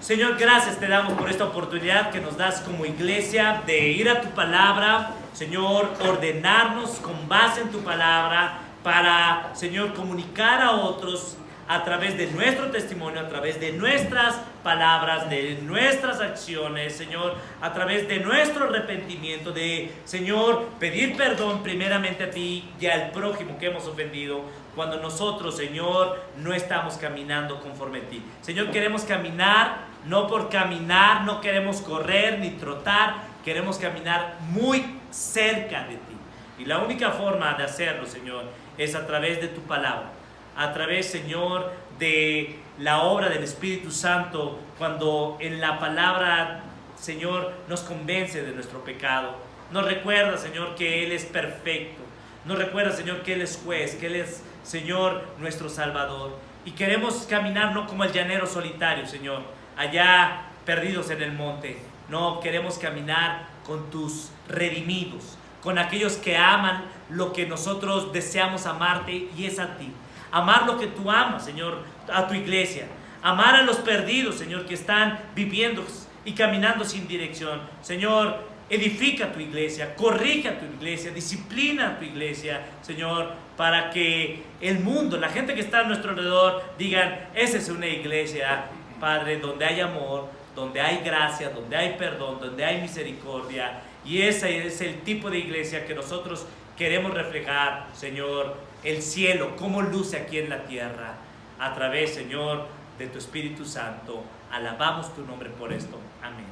Señor, gracias te damos por esta oportunidad que nos das como iglesia de ir a tu palabra. Señor, ordenarnos con base en tu palabra para, Señor, comunicar a otros a través de nuestro testimonio, a través de nuestras palabras, de nuestras acciones, Señor, a través de nuestro arrepentimiento, de, Señor, pedir perdón primeramente a ti y al prójimo que hemos ofendido, cuando nosotros, Señor, no estamos caminando conforme a ti. Señor, queremos caminar, no por caminar, no queremos correr ni trotar, queremos caminar muy cerca de ti. Y la única forma de hacerlo, Señor, es a través de tu palabra. A través, Señor, de la obra del Espíritu Santo, cuando en la palabra, Señor, nos convence de nuestro pecado. Nos recuerda, Señor, que Él es perfecto. Nos recuerda, Señor, que Él es juez, que Él es, Señor, nuestro Salvador. Y queremos caminar no como el llanero solitario, Señor, allá perdidos en el monte. No, queremos caminar con tus redimidos, con aquellos que aman lo que nosotros deseamos amarte, y es a ti. Amar lo que tú amas, Señor, a tu iglesia. Amar a los perdidos, Señor, que están viviendo y caminando sin dirección. Señor, edifica tu iglesia, corrige a tu iglesia, disciplina a tu iglesia, Señor, para que el mundo, la gente que está a nuestro alrededor, digan, esa es una iglesia, Padre, donde hay amor, donde hay gracia, donde hay perdón, donde hay misericordia. Y ese es el tipo de iglesia que nosotros Queremos reflejar, Señor, el cielo, cómo luce aquí en la tierra, a través, Señor, de tu Espíritu Santo. Alabamos tu nombre por esto. Amén.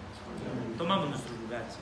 Tomamos nuestros lugares.